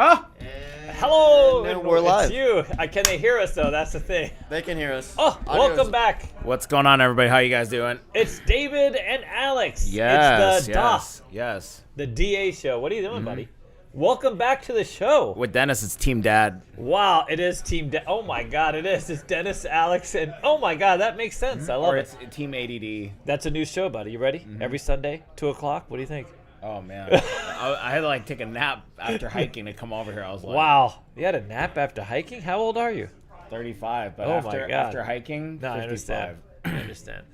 Oh! Hello! We're live. It's you. Can they hear us, though? That's the thing. They can hear us. Oh, welcome back. What's going on, everybody? How you guys doing? It's David and Alex. Yes, it's the yes. The DA show. What are you doing, buddy? Welcome back to the show. With Dennis, it's Team Dad. Wow, it is Team Oh, my God, it is. It's Dennis, Alex, and oh, my God, that makes sense. I love it. It's Team ADD. That's a new show, buddy. You ready? Every Sunday, 2 o'clock. What do you think? Oh, man. I had to, take a nap after hiking to come over here. I was like... Wow. You had a nap after hiking? How old are you? 35. But Oh, my God. after hiking, No, 55. I understand. I understand.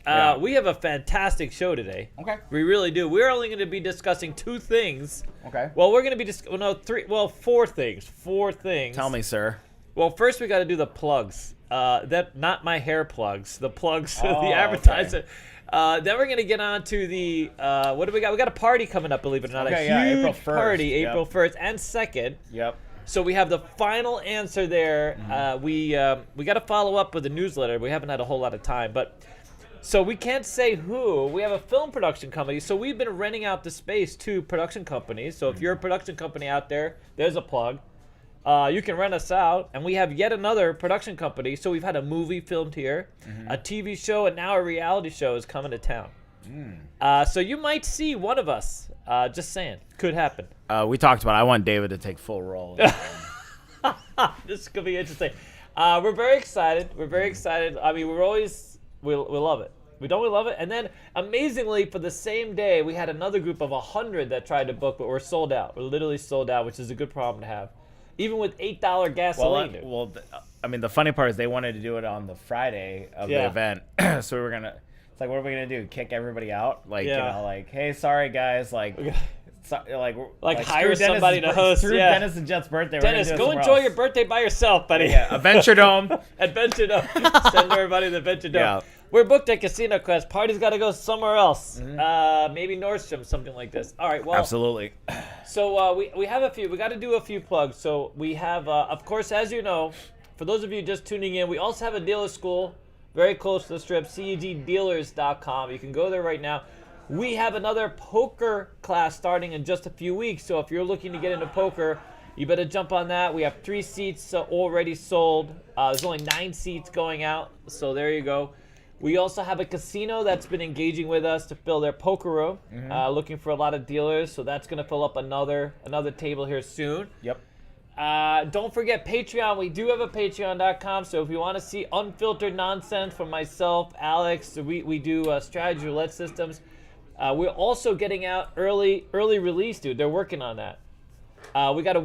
Yeah. We have a fantastic show today. Okay. We really do. We're only going to be discussing 2 things. Okay. Well, we're going to be four things. 4 things. Tell me, sir. Well, first we got to do the plugs. Not my hair plugs. The plugs, Oh, the advertisement. Then we're going to get on to the, what do we got? We got a party coming up, believe it or not. Okay, a huge April 1st. party, Yep. April 1st and 2nd. Yep. So we have the final answer there. We got to follow up with a newsletter. We haven't had a whole lot of time, but so we can't say who. We have a film production company, so we've been renting out the space to production companies. So if you're a production company out there, there's a plug. You can rent us out, and we have yet another production company. So we've had a movie filmed here, a TV show, and now a reality show is coming to town. So you might see one of us. Just saying, could happen. We talked about it. I want David to take full role. This is gonna be interesting. We're very excited. We're very excited. I mean, we love it. We love it. And then, amazingly, for the same day, we had another group of 100 that tried to book, but we're sold out. We're literally sold out, which is a good problem to have, even with $8 gasoline. The funny part is they wanted to do it on the Friday of the event, so we were gonna. It's like, what are we gonna do? Kick everybody out? Hey, sorry guys, hire somebody to host. Dennis and Jet's birthday. Dennis, go enjoy your birthday by yourself, buddy. Yeah, Adventure Dome. Adventure Dome. Send everybody to the Adventure Dome. Yeah. We're booked at Casino Quest. Party's got to go somewhere else. Maybe Nordstrom, something like this. All right. Well, Absolutely. So we have a few. We got to do a few plugs. So we have, of course, as you know, for those of you just tuning in, we also have a dealer school very close to the strip, CEGdealers.com. You can go there right now. We have another poker class starting in just a few weeks. So if you're looking to get into poker, you better jump on that. We have 3 seats already sold. There's only 9 seats going out. So there you go. We also have a casino that's been engaging with us to fill their poker room, looking for a lot of dealers. So that's going to fill up another table here soon. Yep. Don't forget Patreon. We do have a Patreon.com. So if you want to see unfiltered nonsense from myself, Alex, we do strategy roulette systems. We're also getting out early release, dude. They're working on that. We got to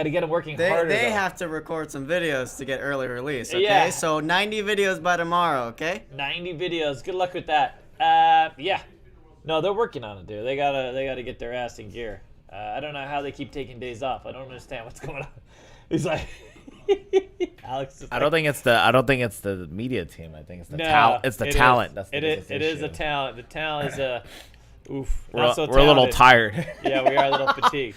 get them working harder. They though. have to record some videos to get early release, okay? Yeah. So 90 videos by tomorrow, okay? 90 videos. Good luck with that. Yeah. No, they're working on it, dude. They gotta get their ass in gear. I don't know how they keep taking days off. I don't understand what's going on. He's like, Alex. I don't think it's the media team. I think it's the talent. It's the talent. It is the talent. The talent is oof. We're Not so a little talented. tired. Yeah, we are a little fatigued.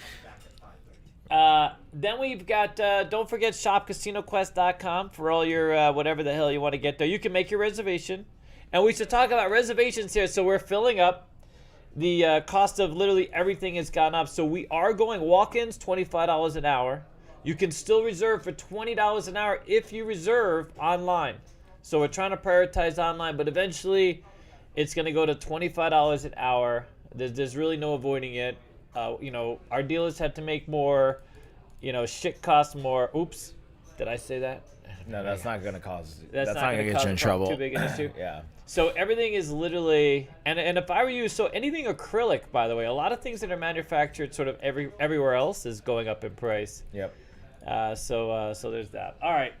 Then we've got, don't forget shopcasinoquest.com for all your whatever the hell you want to get there. You can make your reservation. And we should talk about reservations here. So we're filling up. The cost of literally everything has gone up. So we are going walk-ins, $25 an hour. You can still reserve for $20 an hour if you reserve online. So we're trying to prioritize online, but eventually it's going to go to $25 an hour. There's really no avoiding it. Our dealers had to make more, shit costs more. Oops, did I say that? No, that's not going to cause. That's not going to get you in cause trouble. Too big an issue. Yeah. So everything is literally, and if I were you, so anything acrylic, by the way, a lot of things that are manufactured sort of everywhere else is going up in price. Yep. So there's that. All right.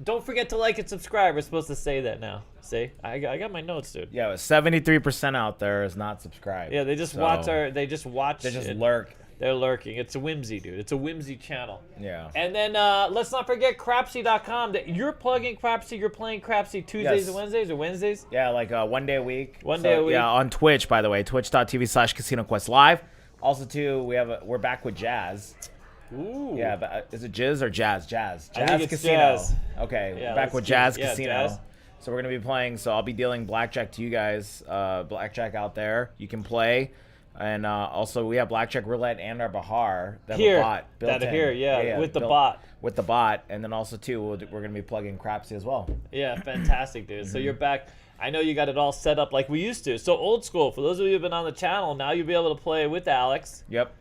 Don't forget to like and subscribe. We're supposed to say that now. See, I got my notes, dude. Yeah, 73% out there is not subscribed. Yeah, they just watch. They just lurk. They're lurking. It's a whimsy, dude. It's a whimsy channel. Yeah. And then let's not forget Crapsy.com. That you're plugging Crapsy. You're playing Crapsy Tuesdays and Wednesdays or Wednesdays. Yeah, like 1 day a week. One day a week. Yeah, on Twitch, by the way, twitch.tv/CasinoQuest Live. Also, too, we're back with Jazz. Ooh. Yeah, but is it Jizz or Jazz? Jazz. I think it's Casino. Jazz. Okay, Yeah, back with Jazz Casino. Jazz. So we're gonna be playing. So I'll be dealing Blackjack to you guys. Blackjack out there, you can play. And also we have Blackjack, Roulette, and our Bahar that Here. have a bot built That are in. here, yeah, with the bot. With the bot, and then also too, we're gonna be plugging Crapsy as well. Yeah, fantastic, dude. So you're back. I know you got it all set up like we used to. So old school. For those of you who've been on the channel, now you'll be able to play with Alex. Yep.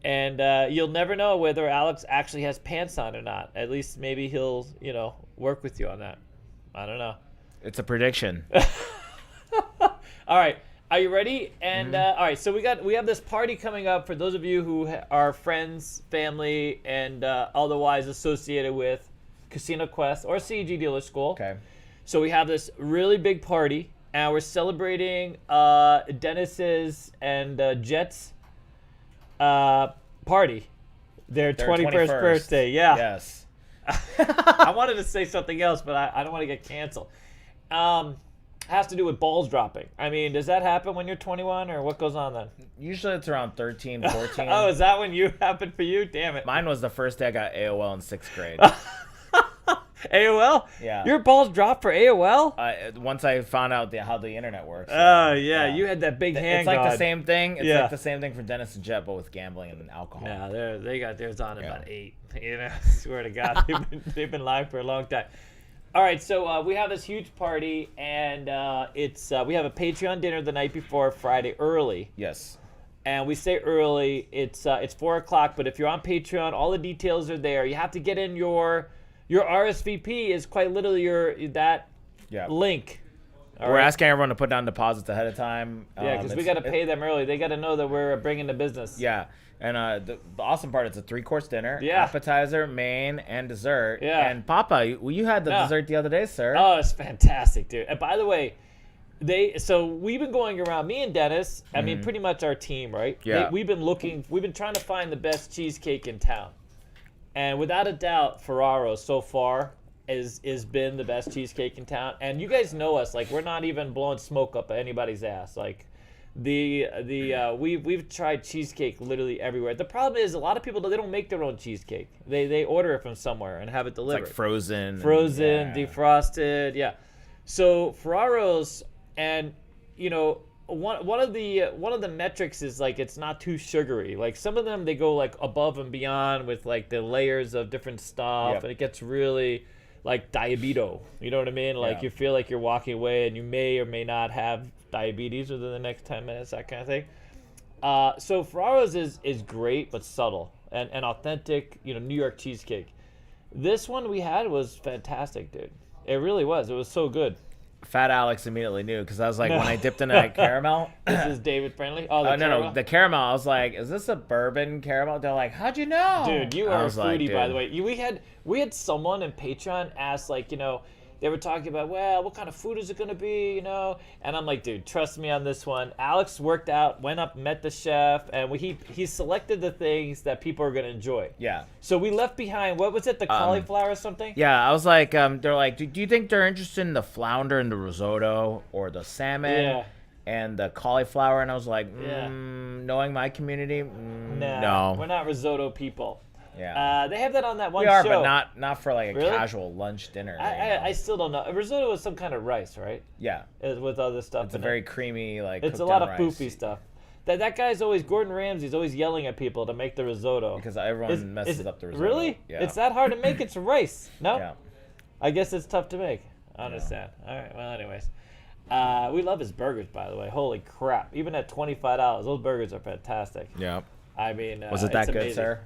And you'll never know whether Alex actually has pants on or not. At least maybe he'll, work with you on that. I don't know. It's a prediction. All right. Are you ready? And all right, so we have this party coming up for those of you who are friends, family, and otherwise associated with Casino Quest or CEG Dealer School. Okay. So we have this really big party, and we're celebrating Dennis's and Jet's party, their 21st birthday. Yeah. Yes. I wanted to say something else, but I don't want to get canceled. Has to do with balls dropping. I mean, does that happen when you're 21, or what goes on then? Usually it's around 13, 14. Oh, is that when you happened for you? Damn it. Mine was the first day I got AOL in 6th grade. AOL? Yeah. Your balls dropped for AOL? Once I found out how the internet works. Oh, yeah. You had that big hand. It's like the same thing. It's Yeah. like the same thing for Dennis and Jet, but with gambling and alcohol. Yeah, they got theirs on about 8. I swear to God, they've been live for a long time. All right, so we have this huge party, and we have a Patreon dinner the night before, Friday, early. Yes. And we say early. It's 4 o'clock, but if you're on Patreon, all the details are there. You have to get in your RSVP is quite literally that link. We're asking everyone to put down deposits ahead of time. Yeah, because we got to pay them early. They got to know that we're bringing the business. Yeah. And the awesome part, it's a 3-course dinner, Yeah. appetizer, main, and dessert. Yeah. And Papa, you had the dessert the other day, sir. Oh, it's fantastic, dude. And by the way, we've been going around, me and Dennis, I mean, pretty much our team, right? Yeah. We've been trying to find the best cheesecake in town. And without a doubt, Ferraro's so far is been the best cheesecake in town. And you guys know us, like, we're not even blowing smoke up anybody's ass. Like, we've tried cheesecake literally everywhere. The problem is a lot of people, they don't make their own cheesecake. They order it from somewhere and have it delivered. It's like frozen, defrosted, yeah. So Ferraro's, and one of the metrics is like it's not too sugary. Like some of them, they go like above and beyond with like the layers of different stuff, and it gets really like diabetes. You know what I mean? Like you feel like you're walking away and you may or may not have diabetes within the next 10 minutes, that kind of thing. So Ferraro's is great but subtle and authentic, New York cheesecake. This one we had was fantastic, dude. It really was. It was so good. Fat Alex immediately knew because I was like, when I dipped in that caramel. This is David Friendly. Oh, no, the caramel. I was like, is this a bourbon caramel? They're like, how'd you know? Dude, you are a foodie, by the way. We had someone in Patreon ask, like, they were talking about, well, what kind of food is it going to be, And I'm like, dude, trust me on this one. Alex worked out, went up, met the chef, and he selected the things that people are going to enjoy. Yeah. So we left behind, what was it, the cauliflower or something? Yeah, I was like, they're like, do you think they're interested in the flounder and the risotto or the salmon and the cauliflower? And I was like, knowing my community, no. We're not risotto people. Yeah. They have that on that one show. show. We are, but not for like a casual lunch dinner. I still don't know. Risotto is some kind of rice, right? Yeah. With other stuff. It's a very creamy, like. It's a lot of poopy stuff. That guy's always, Gordon Ramsay's always yelling at people to make the risotto. Because everyone messes up the risotto. Really? Yeah. It's that hard to make? It's rice. No? Yeah. I guess it's tough to make. I understand. All right. Well, anyways. We love his burgers, by the way. Holy crap. Even at $25, those burgers are fantastic. Yeah. I mean, was it that good, amazing. sir?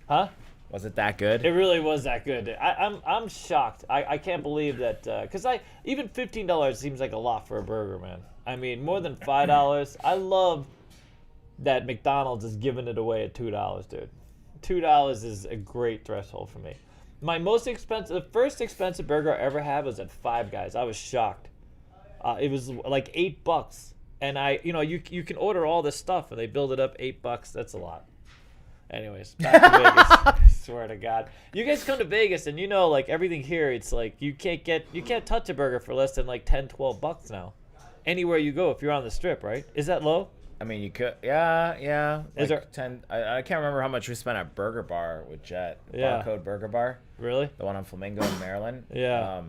Huh? Was it that good? It really was that good. I'm shocked. I can't believe that because even $15 seems like a lot for a burger, man. I mean, more than $5. I love that McDonald's is giving it away at $2, dude. $2 is a great threshold for me. My the first expensive burger I ever had was at Five Guys. I was shocked. It was like $8, and you can order all this stuff and they build it up $8. That's a lot. Anyways, back to Vegas. I swear to God, you guys come to Vegas and like everything here. It's like you can't touch a burger for less than like $10-12 now. Anywhere you go, if you're on the Strip, right? Is that low? I mean, you could, yeah. Is there 10? I can't remember how much we spent at Burger Bar with Jet. Yeah. Barcode Burger Bar. Really? The one on Flamingo in Maryland. Yeah.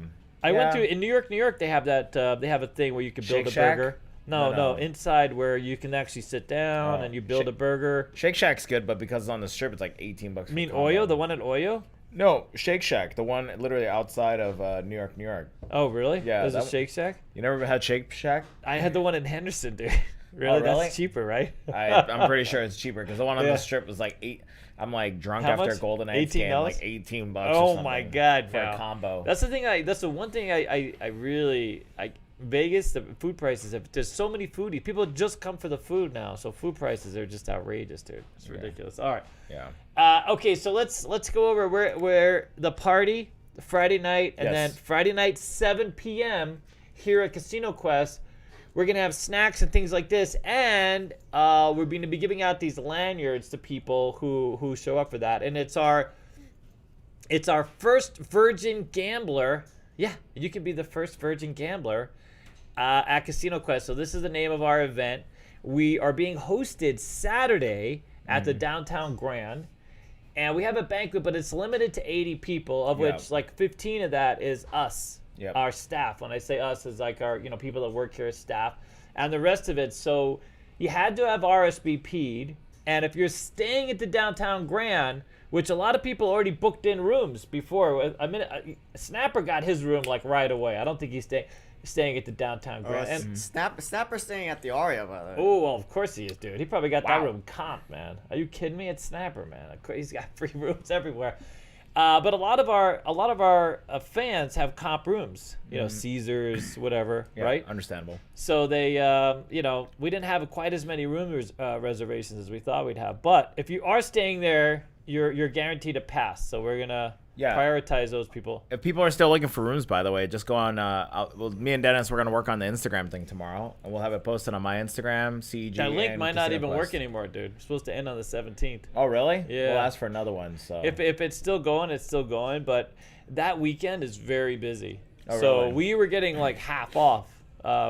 I went to in New York. They have that. They have a thing where you can build Shake a Shack? burger. No, inside where you can actually sit down and you build a burger. Shake Shack's good, but because it's on the strip, it's like $18. You mean Oyo? The one at Oyo? No, Shake Shack, the one literally outside of New York. Oh, really? Yeah. There's a Shake Shack? You never had Shake Shack? I had the one in Henderson, dude. Really? Oh, really? That's cheaper, right? I'm pretty sure it's cheaper because the one on the strip was like $8. I'm like drunk after a Golden Eggs game, like $18. Oh my God! For a combo. That's the thing. That's the one thing I really Vegas. The food prices. There's so many foodies. People just come for the food now. So food prices are just outrageous, dude. It's ridiculous. All right. Yeah. Okay, so let's go over where the party Friday night and then Friday night 7 p.m. here at Casino Quest. We're going to have snacks and things like this, and we're going to be giving out these lanyards to people who show up for that. And it's our first virgin gambler. Yeah, you can be the first virgin gambler at Casino Quest. So this is the name of our event. We are being hosted Saturday at the Downtown Grand. And we have a banquet, but it's limited to 80 people, of which like 15 of that is us. Yep. Our staff. When I say us, is like our people that work here as staff, and the rest of it. So you had to have RSVP'd, and if you're staying at the Downtown Grand, which a lot of people already booked in rooms before. Snapper got his room like right away. I don't think he's staying at the Downtown Grand. And Snapper's staying at the Aria, by the way. Oh, well, of course he is, dude. He probably got that room comped, man. Are you kidding me? It's Snapper, man. He's got free rooms everywhere. But a lot of our fans have comp rooms, Caesars, whatever, right? Understandable. So they, we didn't have quite as many room reservations as we thought we'd have. But if you are staying there, you're guaranteed a pass. So we're gonna prioritize those people. If people are still looking for rooms, by the way, just go on. Me and Dennis, we're gonna work on the Instagram thing tomorrow, and we'll have it posted on my Instagram. CEG. That link might not even work anymore, dude. It's supposed to end on the 17th. Oh, really? Yeah. We'll ask for another one. So if it's still going, it's still going. But that weekend is very busy. Oh, so really? we were getting like half off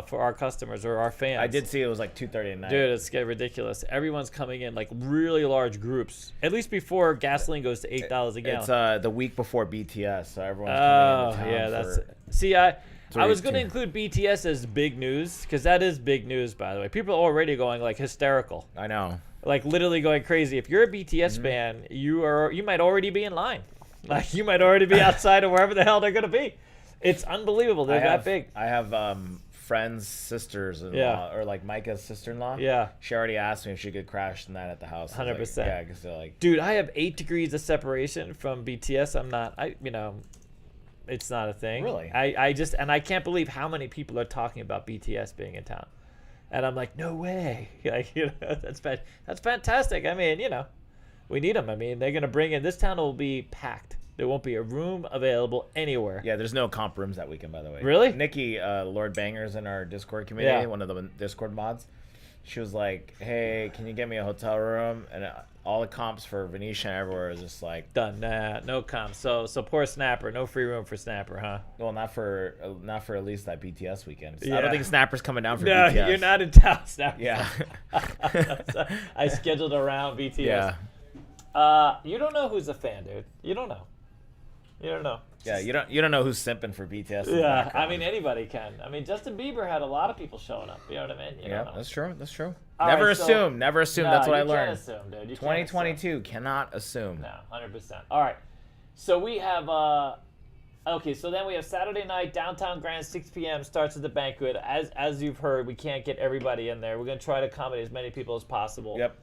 for our customers or our fans. I did see it was like 2:30 at night. Dude, it's getting ridiculous. Everyone's coming in like really large groups. At least before gasoline goes to $8 a gallon. It's the week before BTS, so everyone's coming into town. Yeah, that's. See, I was going to include BTS as big news because that is big news, by the way. People are already going like hysterical. I know. Like literally going crazy. If you're a BTS fan, you might already be in line. Like you might already be outside of wherever the hell they're going to be. It's unbelievable. They're that big. I have friends' sisters-in-law, or like Micah's sister-in-law. Yeah. She already asked me if she could crash the night at the house. 100%. Yeah, because they're like. Dude, I have 8 degrees of separation from BTS. I'm not. It's not a thing. Really? I can't believe how many people are talking about BTS being in town, and I'm like, no way. Like, that's fantastic. I mean, we need them. I mean, they're gonna bring in. This town will be packed. There won't be a room available anywhere. Yeah, there's no comp rooms that weekend, by the way. Really? Nikki, Lord Bangers in our Discord community, one of the Discord mods, she was like, hey, can you get me a hotel room? And all the comps for Venetian everywhere is just like... Done. Nah, no comps. So poor Snapper. No free room for Snapper, huh? Well, not for at least that BTS weekend. I don't think Snapper's coming down for no, BTS. No, you're not in town, Snapper. Yeah. I scheduled around BTS. Yeah. You don't know who's a fan, dude. You don't know. Yeah, you don't know who's simping for BTS. Yeah, I mean anybody can. I mean Justin Bieber had a lot of people showing up. You know what I mean? Yeah, that's true. Never assume. Never assume. No, that's what I you learned. Can't assume, dude. 2022 cannot assume. No, 100%. All right. So we have okay. So then we have Saturday night, Downtown Grand, 6 p.m. starts at the banquet. As you've heard, we can't get everybody in there. We're gonna try to accommodate as many people as possible. Yep.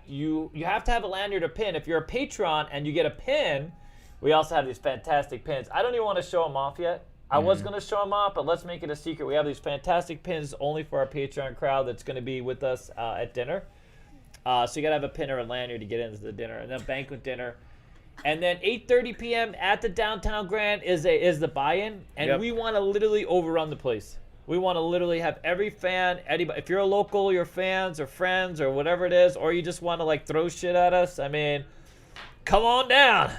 You have to have a lanyard or pin. If you're a patron and you get a pin. We also have these fantastic pins. I don't even want to show them off yet. I was going to show them off, but let's make it a secret. We have these fantastic pins only for our Patreon crowd that's going to be with us at dinner. So you got to have a pin or a lanyard to get into the dinner. And then banquet dinner. And then 8:30 p.m. at the Downtown Grand is the buy-in. And we want to literally overrun the place. We want to literally have every fan, anybody. If you're a local, your fans or friends or whatever it is, or you just want to like throw shit at us, I mean, come on down.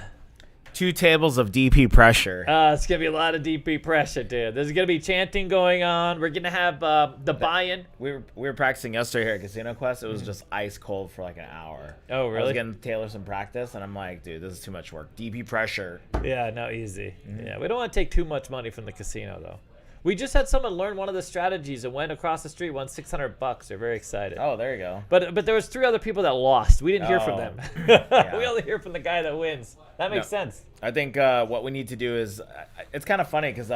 2 tables of DP pressure. It's going to be a lot of DP pressure, dude. There's going to be chanting going on. We're going to have the buy-in. We were practicing yesterday here at Casino Quest. It was just ice cold for like an hour. Oh, really? I was getting Taylor some practice, and I'm like, dude, this is too much work. DP pressure. Yeah, no, easy. Yeah, we don't want to take too much money from the casino, though. We just had someone learn one of the strategies and went across the street, won $600. They're very excited. Oh, there you go. But there was 3 other people that lost. We didn't hear from them. Yeah. We only hear from the guy that wins. That makes sense. I think what we need to do is, it's kind of funny because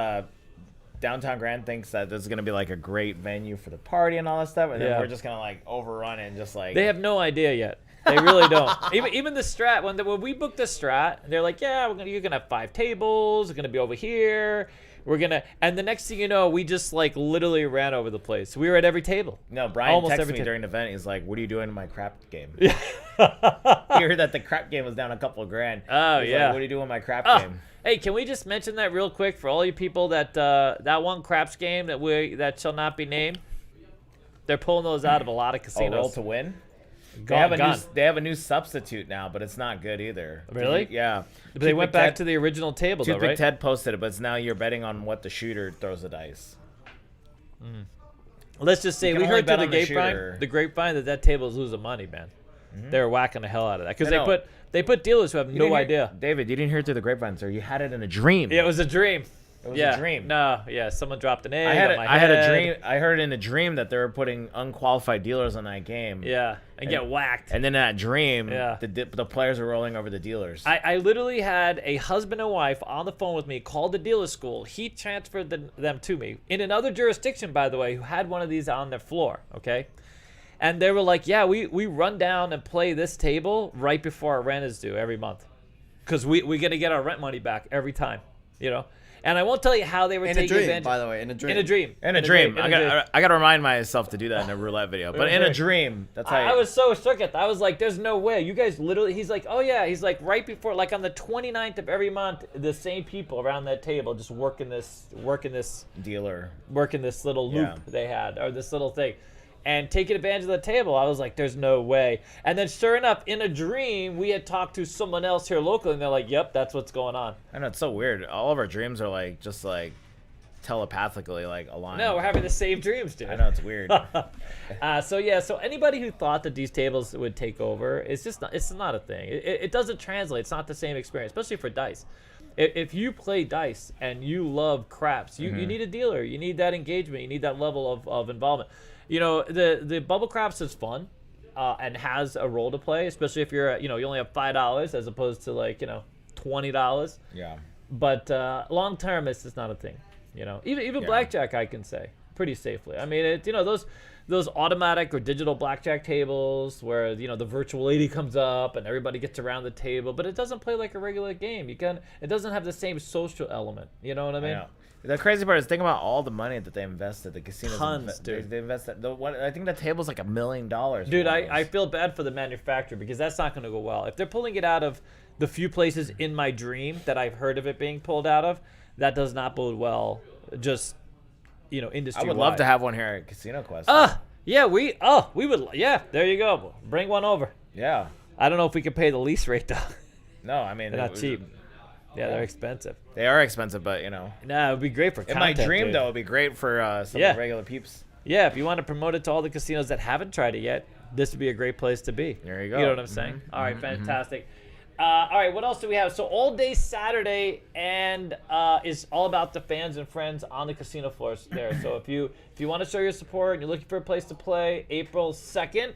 Downtown Grand thinks that this is going to be like a great venue for the party and all that stuff, and then we're just going to like overrun it and just like. They have no idea yet. They really don't. Even the Strat, when we booked the Strat, they're like, yeah, you're gonna have 5 tables. We're gonna be over here. And the next thing you know, we just like literally ran over the place. We were at every table. No, Brian texted me during the event. He's like, "What are you doing in my crap game?" He heard that the crap game was down a couple of grand. Oh, He's yeah. like, what are you doing in my crap game? Hey, can we just mention that real quick for all you people that that one craps game that shall not be named? They're pulling those out of a lot of casinos. Roll to win. They have a new substitute now, but it's not good either. Really? Yeah. But they went back to the original table, though, right? Toothpick Ted posted it, but it's now you're betting on what the shooter throws the dice. Let's just say we heard through the grapevine that table is losing money, man. They were whacking the hell out of that because they put dealers who have no idea. David, you didn't hear it through the grapevine, sir. You had it in a dream. Yeah, it was a dream. It was a dream. No, someone dropped an egg. I had a dream. I heard in a dream that they were putting unqualified dealers on that game. Yeah, and get whacked. And then in that dream, the players were rolling over the dealers. I literally had a husband and wife on the phone with me, called the dealer school. He transferred them to me in another jurisdiction, by the way, who had one of these on their floor. Okay. And they were like, yeah, we run down and play this table right before our rent is due every month. Because we're going to get our rent money back every time, you know. And I won't tell you how they were taking advantage. By the way, in a dream. In a dream. In a dream. I got to remind myself to do that in a roulette video. But in a dream, that's how I was so shook at that. I was like, there's no way. You guys literally, he's like, oh yeah. He's like, right before, like on the 29th of every month, the same people around that table just working this little loop they had, or this little thing. And taking advantage of the table. I was like, there's no way. And then sure enough, in a dream, we had talked to someone else here locally, and they're like, yep, that's what's going on. I know, it's so weird. All of our dreams are like just like telepathically like aligned. No, we're having the same dreams, dude. I know, it's weird. So anybody who thought that these tables would take over, it's not a thing. It doesn't translate. It's not the same experience, especially for dice. If you play dice and you love craps, you need a dealer. You need that engagement. You need that level of involvement. You know, the bubble craps is fun and has a role to play, especially if you're, you only have $5 as opposed to like, $20. Yeah. But long term, it's just not a thing. Even blackjack, I can say pretty safely. I mean, those automatic or digital blackjack tables where the virtual lady comes up and everybody gets around the table, but it doesn't play like a regular game. It doesn't have the same social element. You know what I mean? Yeah. The crazy part is think about all the money that they invested. The casinos, tons, dude. They invested. I think the table's like $1 million. Dude, I feel bad for the manufacturer because that's not going to go well. If they're pulling it out of the few places in my dream that I've heard of it being pulled out of, that does not bode well. Just industry. I would love to have one here at Casino Quest. We would. Yeah, there you go. Bring one over. Yeah. I don't know if we can pay the lease rate though. No, I mean they're not cheap. Yeah, they're expensive. They are expensive, but Nah, it would be great for content, in my dream, dude. though, it would be great for some of the regular peeps. Yeah, if you want to promote it to all the casinos that haven't tried it yet, this would be a great place to be. There you go. You know what I'm saying? All right, fantastic. All right, what else do we have? So all day Saturday and is all about the fans and friends on the casino floors there. So if you want to show your support and you're looking for a place to play, April 2nd,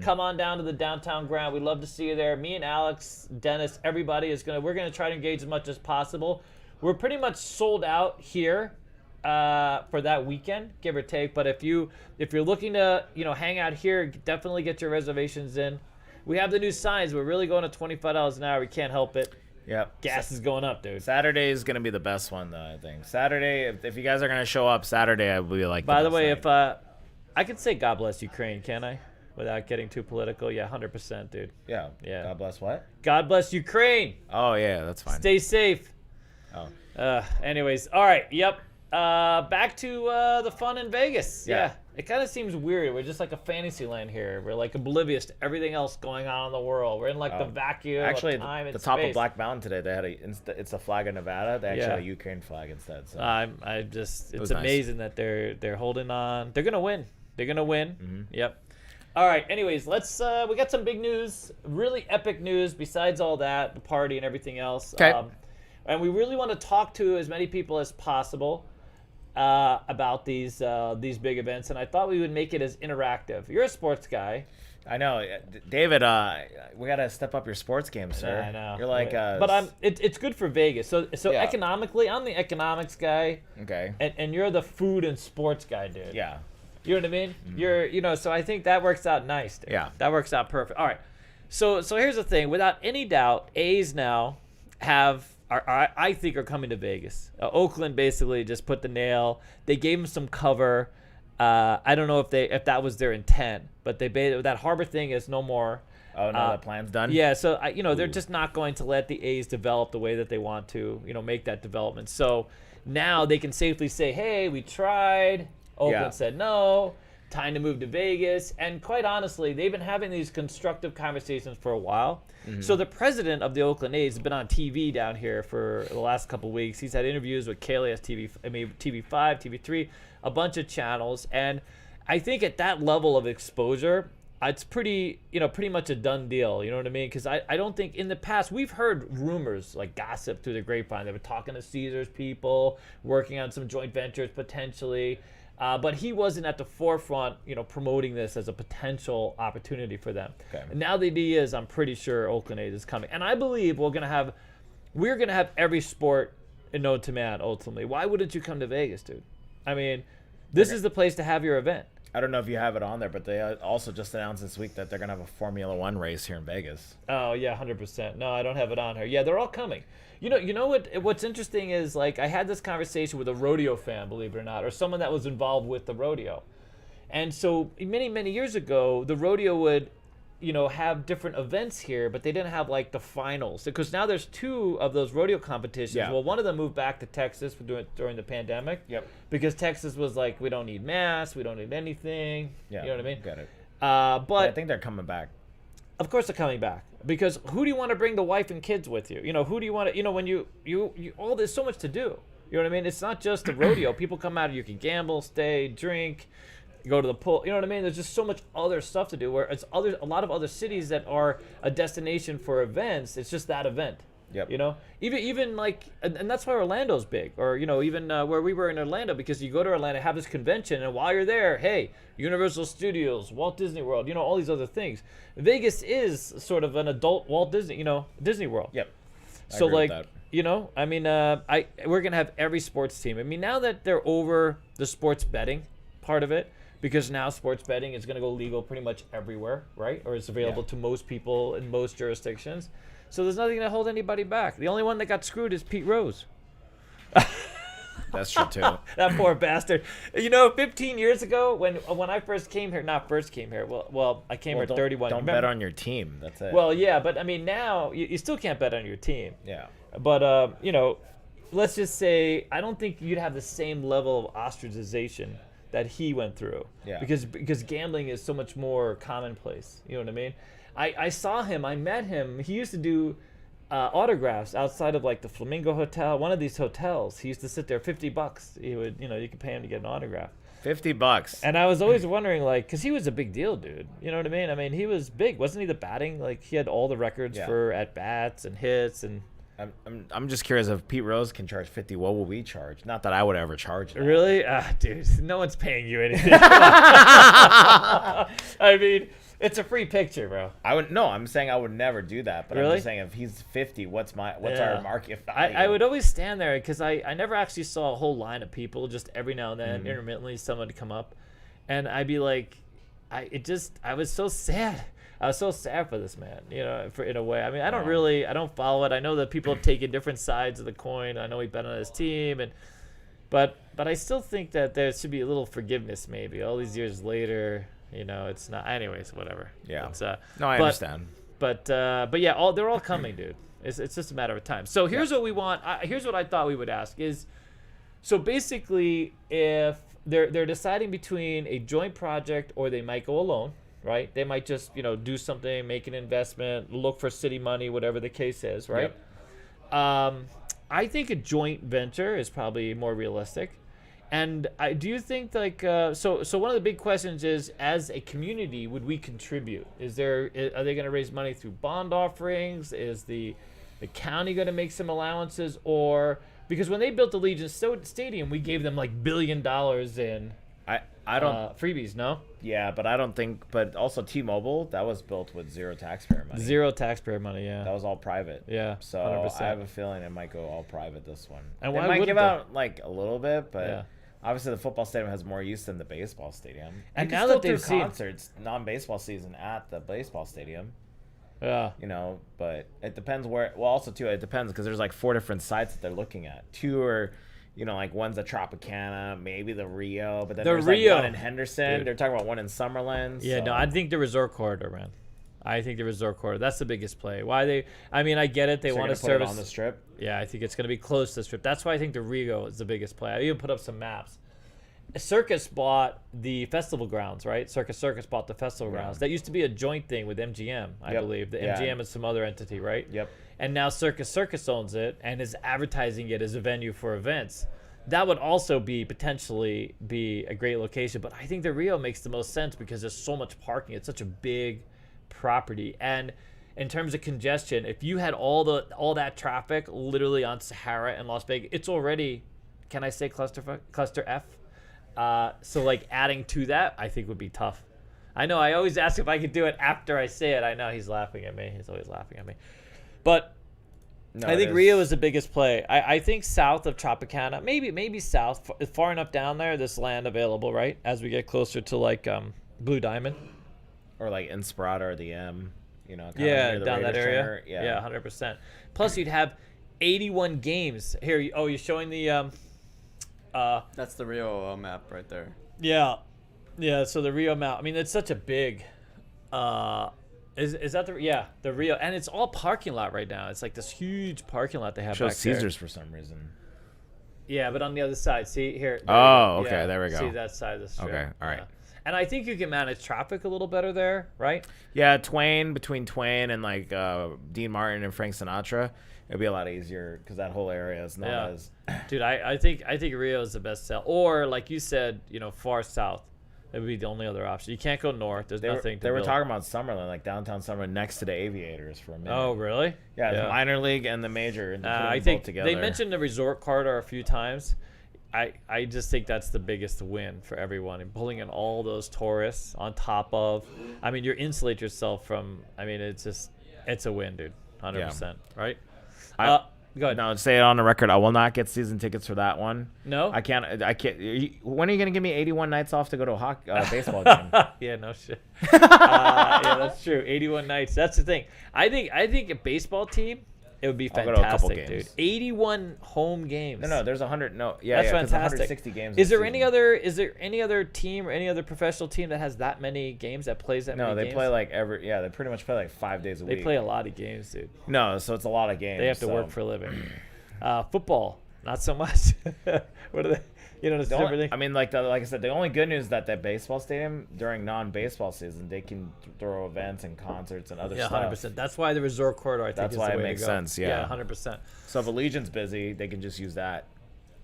come on down to the downtown ground. We'd love to see you there. Me and Alex, Dennis, everybody we're gonna try to engage as much as possible. We're pretty much sold out here for that weekend, give or take. But if you're looking to hang out here, definitely get your reservations in. We have the new signs. We're really going to $25 an hour. We can't help it. Yep. Gas is going up, dude. Saturday is going to be the best one, though, I think. Saturday, if you guys are going to show up Saturday, I will be like. By the way, if I could say God bless Ukraine, can I? Without getting too political? Yeah, 100%, dude. Yeah. God bless what? God bless Ukraine. Oh, yeah, that's fine. Stay safe. Oh. Anyways, all right. Yep. Back to the fun in Vegas. Yeah. It kind of seems weird. We're just like a fantasy land here. We're like oblivious to everything else going on in the world. We're in like the vacuum of time and the top space. of Black Mountain today, they had it's a flag of Nevada. They actually had a Ukraine flag instead. So it's amazing that they're holding on. They're gonna win. Mm-hmm. Yep. All right. Anyways, let's. We got some big news. Really epic news. Besides all that, the party and everything else. Okay. And we really want to talk to as many people as possible. about these big events, and I thought we would make it as interactive. You're a sports guy. I know, David. We gotta step up your sports game, sir. Yeah, I know. You're like, but it's good for Vegas. So Yeah. economically, I'm the economics guy. Okay. And you're the food and sports guy, dude. Yeah. You know what I mean? You're so I think that works out nice, dude. Yeah. That works out perfect. All right. So here's the thing. Without any doubt, A's now I think are coming to Vegas. Oakland basically just put the nail. They gave them some cover. I don't know if that was their intent, but that harbor thing is no more. Oh no, that plan's done. Yeah, so they're just not going to let the A's develop the way that they want to. Make that development. So now they can safely say, "Hey, we tried." Oakland said no. Time to move to Vegas. And quite honestly, they've been having these constructive conversations for a while. Mm-hmm. So the president of the Oakland A's has been on TV down here for the last couple of weeks. He's had interviews with KLAS TV5, TV3, a bunch of channels. And I think at that level of exposure, it's pretty much a done deal. You know what I mean? Because I don't think in the past, we've heard rumors, like gossip through the grapevine. They were talking to Caesars people, working on some joint ventures potentially. But he wasn't at the forefront, promoting this as a potential opportunity for them. Okay. And now the idea is, I'm pretty sure Oakland A's is coming, and I believe we're gonna have every sport known to man ultimately. Why wouldn't you come to Vegas, dude? I mean, this is the place to have your event. I don't know if you have it on there, but they also just announced this week that they're gonna have a Formula One race here in Vegas. Oh yeah, 100%. No, I don't have it on here. Yeah, they're all coming. You know what's interesting is, like, I had this conversation with a rodeo fan, believe it or not, or someone that was involved with the rodeo. And so many years ago, the rodeo would, have different events here, but they didn't have like the finals, because now there's 2 of those rodeo competitions. Yeah. Well, one of them moved back to Texas during the pandemic. Yep. Because Texas was like, we don't need masks, we don't need anything. Yeah. You know what I mean? Got it. But I think they're coming back. Of course they're coming back, because who do you want to bring the wife and kids with you? Who do you want to, when you there's so much to do. You know what I mean? It's not just the rodeo. People come out, you can gamble, stay, drink, go to the pool. You know what I mean? There's just so much other stuff to do, where a lot of other cities that are a destination for events, it's just that event. Yep. Even like, and that's why Orlando's big, or even where we were in Orlando, because you go to Orlando, have this convention, and while you're there, hey, Universal Studios, Walt Disney World, all these other things. Vegas is sort of an adult Walt Disney, Disney World. Yep. So like, we're gonna have every sports team. I mean, now that they're over the sports betting part of it, because now sports betting is gonna go legal pretty much everywhere, right? Or it's available to most people in most jurisdictions. So there's nothing to hold anybody back. The only one that got screwed is Pete Rose. That's true too. That poor bastard. 15 years ago when I first came here, well, I came here 31. Don't bet on your team. That's it. Well, yeah, but I mean, now you still can't bet on your team. Yeah. But let's just say I don't think you'd have the same level of ostracization that he went through. Yeah. Because gambling is so much more commonplace. You know what I mean? I saw him. I met him. He used to do autographs outside of like the Flamingo Hotel, one of these hotels. He used to sit there. $50. He would, you could pay him to get an autograph. $50. And I was always wondering, like, because he was a big deal, dude. You know what I mean? I mean, he was big. Wasn't he the batting? Like, he had all the records for at bats and hits and. I'm just curious, if Pete Rose can charge $50, what will we charge? Not that I would ever charge that. Really? Dude, no one's paying you anything. I mean, it's a free picture, bro. I'm saying I would never do that, but really? I'm just saying, if he's 50, what's our market value? I would always stand there, because I never actually saw a whole line of people. Just every now and then, intermittently, someone would come up, and I'd be like, I was so sad. I was so sad for this man, in a way. I mean, I don't follow it. I know that people have taken different sides of the coin. I know he bet on his team, but I still think that there should be a little forgiveness, maybe. All these years later, it's not. Anyways, whatever. Yeah. I understand. But yeah, they're all coming, dude. It's just a matter of time. So here's what we want. Here's what I thought we would ask is, so basically, if they're deciding between a joint project or they might go alone. Right? They might just, do something, make an investment, look for city money, whatever the case is, right? Yep. I think a joint venture is probably more realistic. And do you think, like, so one of the big questions is, as a community, would we contribute? Are they going to raise money through bond offerings? Is the county going to make some allowances? Or, Because when they built the Legion Stadium, we gave them like $1 billion in I don't freebies, no? Yeah, but I don't think. But also T-Mobile, that was built with zero taxpayer money. Zero taxpayer money, yeah. That was all private. Yeah, So 100%. I have a feeling it might go all private this one. And it why might wouldn't give they? out like a little bit, but Yeah. obviously the football stadium has more use than the baseball stadium. And you now can that still they've do seen- concerts, non-baseball season at the baseball stadium. Yeah. You know, but it depends where. Well, also too, it depends because there's like 4 different sites that they're looking at. 2 are, you know, like one's the Tropicana, maybe the Rio, but then The there's Rio. like one in Henderson. Dude. They're talking about one in Summerlin. Yeah, so. no, I think the resort corridor, man. I think the resort corridor, that's the biggest play. Why they, I mean, I get it. They So want you're to gonna put it service. on the strip. Yeah, I think it's going to be close to the strip. That's why I think the Rio is the biggest play. I even put up some maps. Circus bought the festival grounds, right? Circus bought the festival grounds. That used to be a joint thing with MGM, I Yep. believe. The Yeah. MGM is some other entity, right? Yep. And now Circus owns it and is advertising it as a venue for events. That would also potentially be a great location, but I think the Rio makes the most sense because there's so much parking. It's such a big property, and in terms of congestion, if you had all that traffic literally on Sahara and Las Vegas, it's already, can I say cluster F? So like adding to that, I think would be tough. I know I always ask if I could do it after I say it. I know he's laughing at me. He's always laughing at me, but. No, I think Rio is the biggest play. I think south of Tropicana, maybe south, far enough down there, there's land available, right? As we get closer to like Blue Diamond. Or like Inspirada or the M, you know. kinda Yeah, near the down that Raiders area. Center. Yeah, 100%. Plus, you'd have 81 games. Here, you're showing the... That's the Rio map right there. Yeah. Yeah, so the Rio map. I mean, it's such a big... Is that the Rio, and it's all parking lot right now. It's like this huge parking lot they have Shows back there. Caesars for some reason. Yeah, but on the other side, see here. Oh, okay, there we go. See that side of the strip. Okay, all right. Yeah. And I think you can manage traffic a little better there, right? Yeah, between Twain and like Dean Martin and Frank Sinatra, it'd be a lot easier because that whole area is not as. Dude, I think Rio is the best sell. Or like you said, far south. It would be the only other option. You can't go north. There's nothing to They were build. talking about Summerlin, like downtown Summerlin, next to the Aviators for a minute. Oh, really? Yeah, the minor league and the major. And I both think together. they mentioned the resort corridor a few times. I just think that's the biggest win for everyone, and pulling in all those tourists on top of. I mean, you insulate yourself from. I mean, it's a win, dude. 100%. Right? Go ahead. No, say it on the record. I will not get season tickets for that one. No? I can't. When are you gonna give me 81 nights off to go to a baseball game? Yeah, no shit. Yeah, that's true. 81 nights. That's the thing. I think a baseball team, it would be I'll go to a couple fantastic, dude. games. 81 home games. No, there's 100. No, yeah, That's 'cause fantastic. 160 games. Is this there any season. other team or any other professional team that has that many games that plays that many No, they games? play like they pretty much play like 5 days a They week. play a lot of games, dude. No, so it's a lot of games. They have to so. work for a living. Football, not so much. What are they? It's The only- everything. I mean, like I said, the only good news is that baseball stadium during non-baseball season they can throw events and concerts and other Yeah, stuff. 100%. That's why the resort corridor, I think, That's is why the it way makes to go. sense, yeah. Yeah, 100%. So if Allegiant's busy, they can just use that.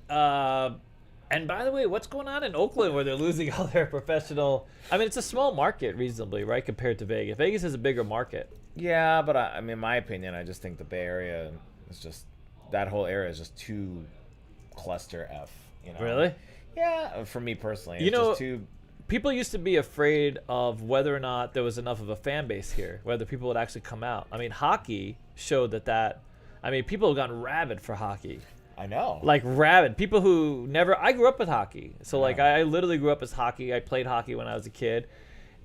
And by the way, what's going on in Oakland where they're losing all their professional? I mean, it's a small market, reasonably, right, compared to Vegas. Vegas is a bigger market. Yeah, but I mean, in my opinion, I just think the Bay Area is just that whole area is just too cluster F. Really? Yeah, for me personally, You it's know, just too. People used to be afraid of whether or not there was enough of a fan base here, whether people would actually come out. I mean, hockey showed that. I mean, people have gone rabid for hockey. I know. Like rabid. People who never. I grew up with hockey, so like I literally grew up as hockey. I played hockey when I was a kid,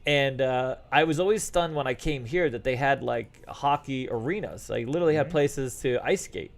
and I was always stunned when I came here that they had like hockey arenas. Like literally had places to ice skate.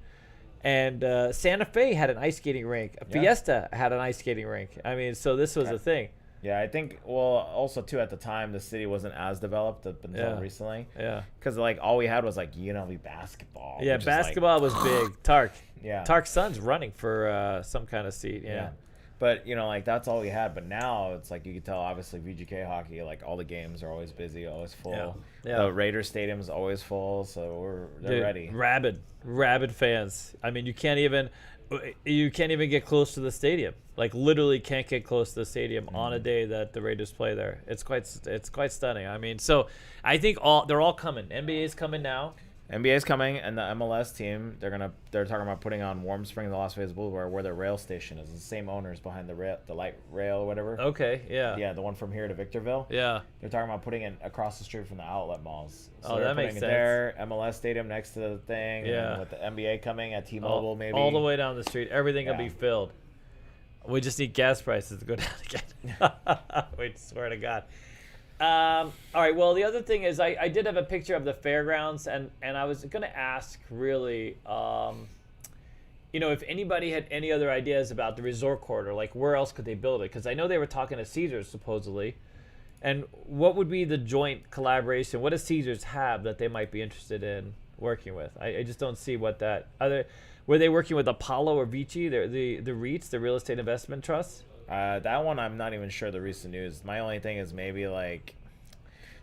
And Santa Fe had an ice skating rink. Fiesta had an ice skating rink. I mean, so this was a thing. Yeah, I think. Well, also too at the time the city wasn't as developed up until recently. Yeah. Because like all we had was like UNLV basketball. Yeah, which is, like, basketball was big. Tark. Yeah. Tark's son's running for some kind of seat. Yeah. But like that's all we had. But now it's like you can tell. Obviously, VGK hockey, like all the games are always busy, always full. Yeah. The Raiders stadium is always full, so they're ready. Rabid fans. I mean, you can't even get close to the stadium. Like literally can't get close to the stadium on a day that the Raiders play there. It's quite stunning. I mean, so I think they're all coming. NBA's coming now. NBA's coming, and the MLS team, they're talking about putting on Warm Spring, the Las Vegas Boulevard, where their rail station is. The same owners behind the light rail or whatever. Okay, yeah. Yeah, the one from here to Victorville. Yeah. They're talking about putting it across the street from the outlet malls. So that makes sense. There, MLS Stadium next to the thing. Yeah. And with the NBA coming at T-Mobile, maybe. All the way down the street. Everything will be filled. We just need gas prices to go down again. We swear to God. All right. Well, the other thing is I did have a picture of the fairgrounds, and I was going to ask really, if anybody had any other ideas about the resort corridor, like where else could they build it? Because I know they were talking to Caesars supposedly, and what would be the joint collaboration? What does Caesars have that they might be interested in working with? I just don't see what that other. Were they working with Apollo or Vici, the REITs, the real estate investment trusts? That one, I'm not even sure the recent news. My only thing is maybe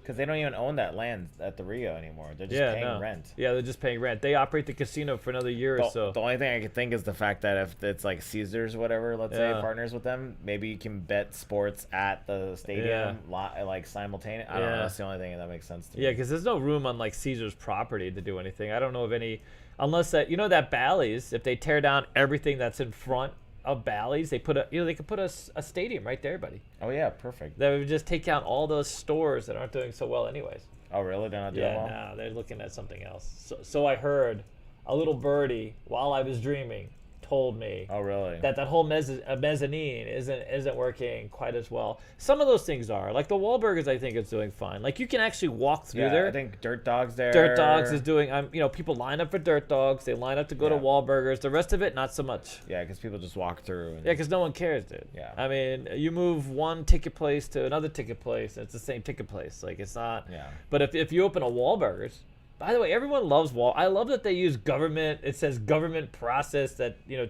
because they don't even own that land at the Rio anymore. They're just paying rent. Yeah, they're just paying rent. They operate the casino for another year or so. The only thing I can think is the fact that if it's like Caesars, whatever, let's say, partners with them, maybe you can bet sports at the stadium, like simultaneous. I don't know. That's the only thing that makes sense to me. Yeah, because there's no room on like Caesars property to do anything. I don't know of any, unless that Bally's, if they tear down everything that's in front of Bally's, they could put a stadium right there, buddy. Oh yeah, perfect. That would just take out all those stores that aren't doing so well anyways. Oh really? They're not doing well? Yeah, no, they're looking at something else. So I heard a little birdie while I was dreaming told me. Oh really? That whole mezzanine isn't working quite as well. Some of those things are. Like the Wahlburgers, I think it's doing fine. Like you can actually walk through there. I think Dirt Dog's there. Dirt Dogs is doing. People line up for Dirt Dogs. They line up to go to Wahlburgers. The rest of it, not so much. Yeah, because people just walk through. Yeah, because no one cares, dude. Yeah. I mean, you move one ticket place to another ticket place, and it's the same ticket place. Like it's not. Yeah. But if you open a Wahlburgers. By the way, everyone loves I love that they use government. It says government processed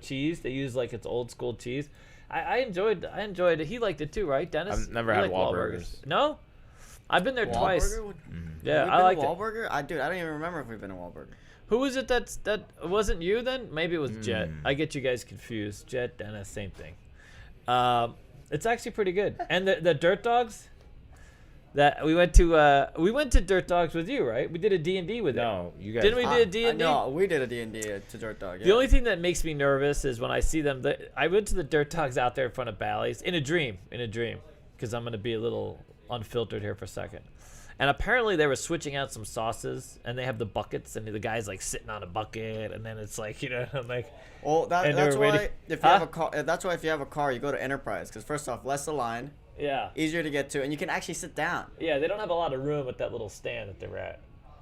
cheese. They use like it's old school cheese. I enjoyed it. He liked it too, right, Dennis? I've never had Wahlburgers. No, I've been there twice. Yeah, I liked it. Wahlburger? I don't even remember if we've been to Wahlburger. Who was it that wasn't you then? Maybe it was Jet. I get you guys confused. Jet, Dennis, same thing. It's actually pretty good. And the Dirt Dogs. That we went to Dirt Dogs with you, right? We did a D&D with No, you guys didn't we do a D&D? No, we did a D&D to Dirt Dog. Yeah. The only thing that makes me nervous is when I see them. I went to the Dirt Dogs out there in front of Bally's in a dream, because I'm gonna be a little unfiltered here for a second. And apparently they were switching out some sauces, and they have the buckets, and the guy's like sitting on a bucket, and then it's like I'm like. Well, that's why if you have a car, that's why if you have a car, you go to Enterprise, because first off, less the line. Yeah. Easier to get to, and you can actually sit down. Yeah, they don't have a lot of room at that little stand that they're at.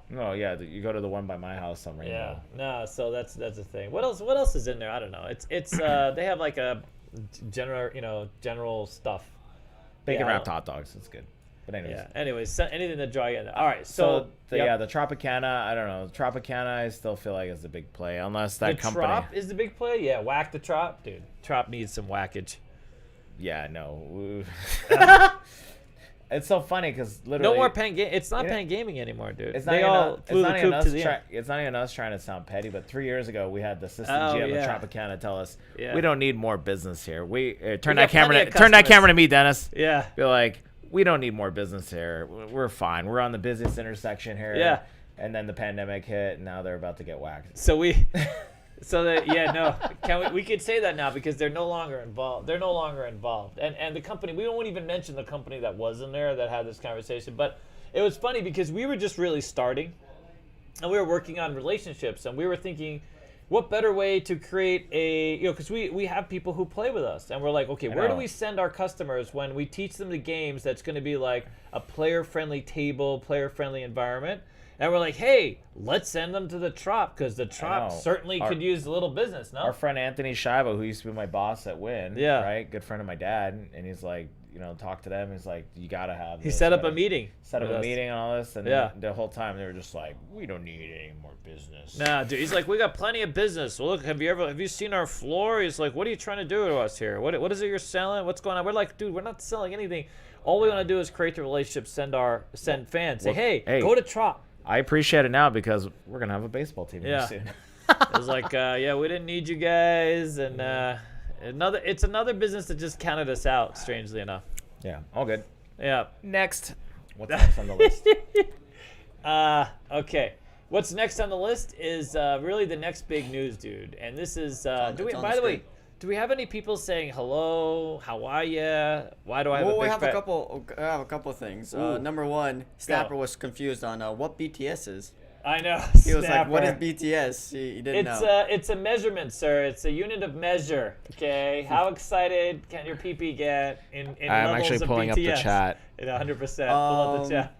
No, yeah, you go to the one by my house on Rainbow. Yeah, no, so that's the thing. What else is in there? I don't know. It's they have like a general stuff. Bacon wrapped hot dogs. That's good. But anyways. Yeah. Anyways, anything to draw you in there. All right. So the Tropicana. I don't know. Tropicana, I still feel like is the big play, unless that company. The Trop is the big play. Yeah, whack the Trop, dude. Trop needs some whackage. Yeah, no. It's so funny because literally no more Penn Gaming. It's not Penn Gaming anymore, dude. It's not even us trying to sound petty, but 3 years ago we had the assistant GM of Tropicana tell us we don't need more business here. Turn that camera to me, Dennis. Yeah. Be like, we don't need more business here. We're fine. We're on the busiest intersection here. Yeah. And then the pandemic hit, and now they're about to get whacked. So we could say that now because they're no longer involved. And the company, we won't even mention the company that was in there that had this conversation. But it was funny because we were just really starting, and we were working on relationships, and we were thinking, what better way to create because we have people who play with us, and we're like, okay, where do we send our customers when we teach them the games that's going to be like a player-friendly table, player-friendly environment? And we're like, hey, let's send them to the Trop, because the Trop certainly could use a little business, no? Our friend Anthony Shiva, who used to be my boss at Wynn, right? Good friend of my dad, and he's like, talk to them. He's like, you got to have this. He set up a meeting. Set up a meeting and all this, and the whole time they were just like, we don't need any more business. Nah, dude, he's like, we got plenty of business. Well, look, have you seen our floor? He's like, what are you trying to do to us here? What is it you're selling? What's going on? We're like, dude, we're not selling anything. All we want to do is create the relationship, send fans. Say, hey, go to Trop. I appreciate it now because we're gonna have a baseball team soon. It was like, we didn't need you guys, and it's another business that just counted us out. Strangely enough. Yeah, all good. Yeah. Next, what's next on the list? Okay. What's next on the list is really the next big news, dude. And this is, by the way, do we have any people saying hello? How are ya? Why do I have a big I have a couple of things. Number one, Snapper was confused on what BTS is. I know. He was like, "What is BTS?" He didn't know. It's a measurement, sir. It's a unit of measure. Okay. How excited can your PP get in levels of BTS? I'm actually pulling up the chat. 100%. Pull up the chat.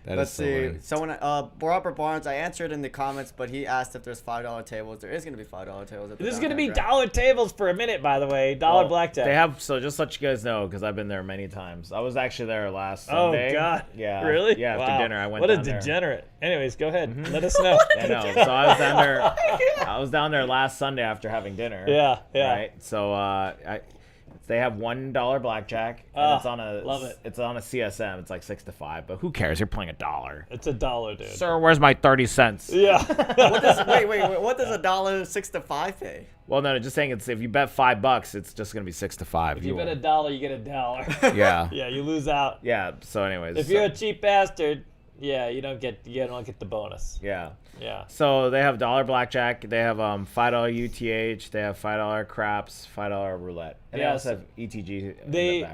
Let's see. Someone, Robert Barnes, I answered in the comments, but he asked if there's $5 tables. There is going to be $5 tables. There's going to be dollar tables for a minute, by the way. Dollar blackjack. They have, so just to let you guys know, because I've been there many times. I was actually there last Sunday. Oh, God. Yeah. Really? Yeah, after dinner, I went down there. What a degenerate. Anyways, go ahead. Let us know. I know. So I was down there. I was down there last Sunday after having dinner. Yeah. Right? So they have $1 blackjack, and it's on a CSM. It's like 6 to 5, but who cares? You're playing $1. It's $1, dude. Sir, where's my 30 cents? Yeah. Wait. What does $1 6 to 5 pay? Well, no, just saying if you bet $5, it's just gonna be 6 to 5. If you bet $1, you get $1. Yeah. Yeah, you lose out. Yeah. So, anyways, if you're a cheap bastard, yeah, you don't get the bonus. Yeah. Yeah. So they have $1 blackjack. They have $5 UTH. They have $5 craps, $5 roulette, and they also have ETG.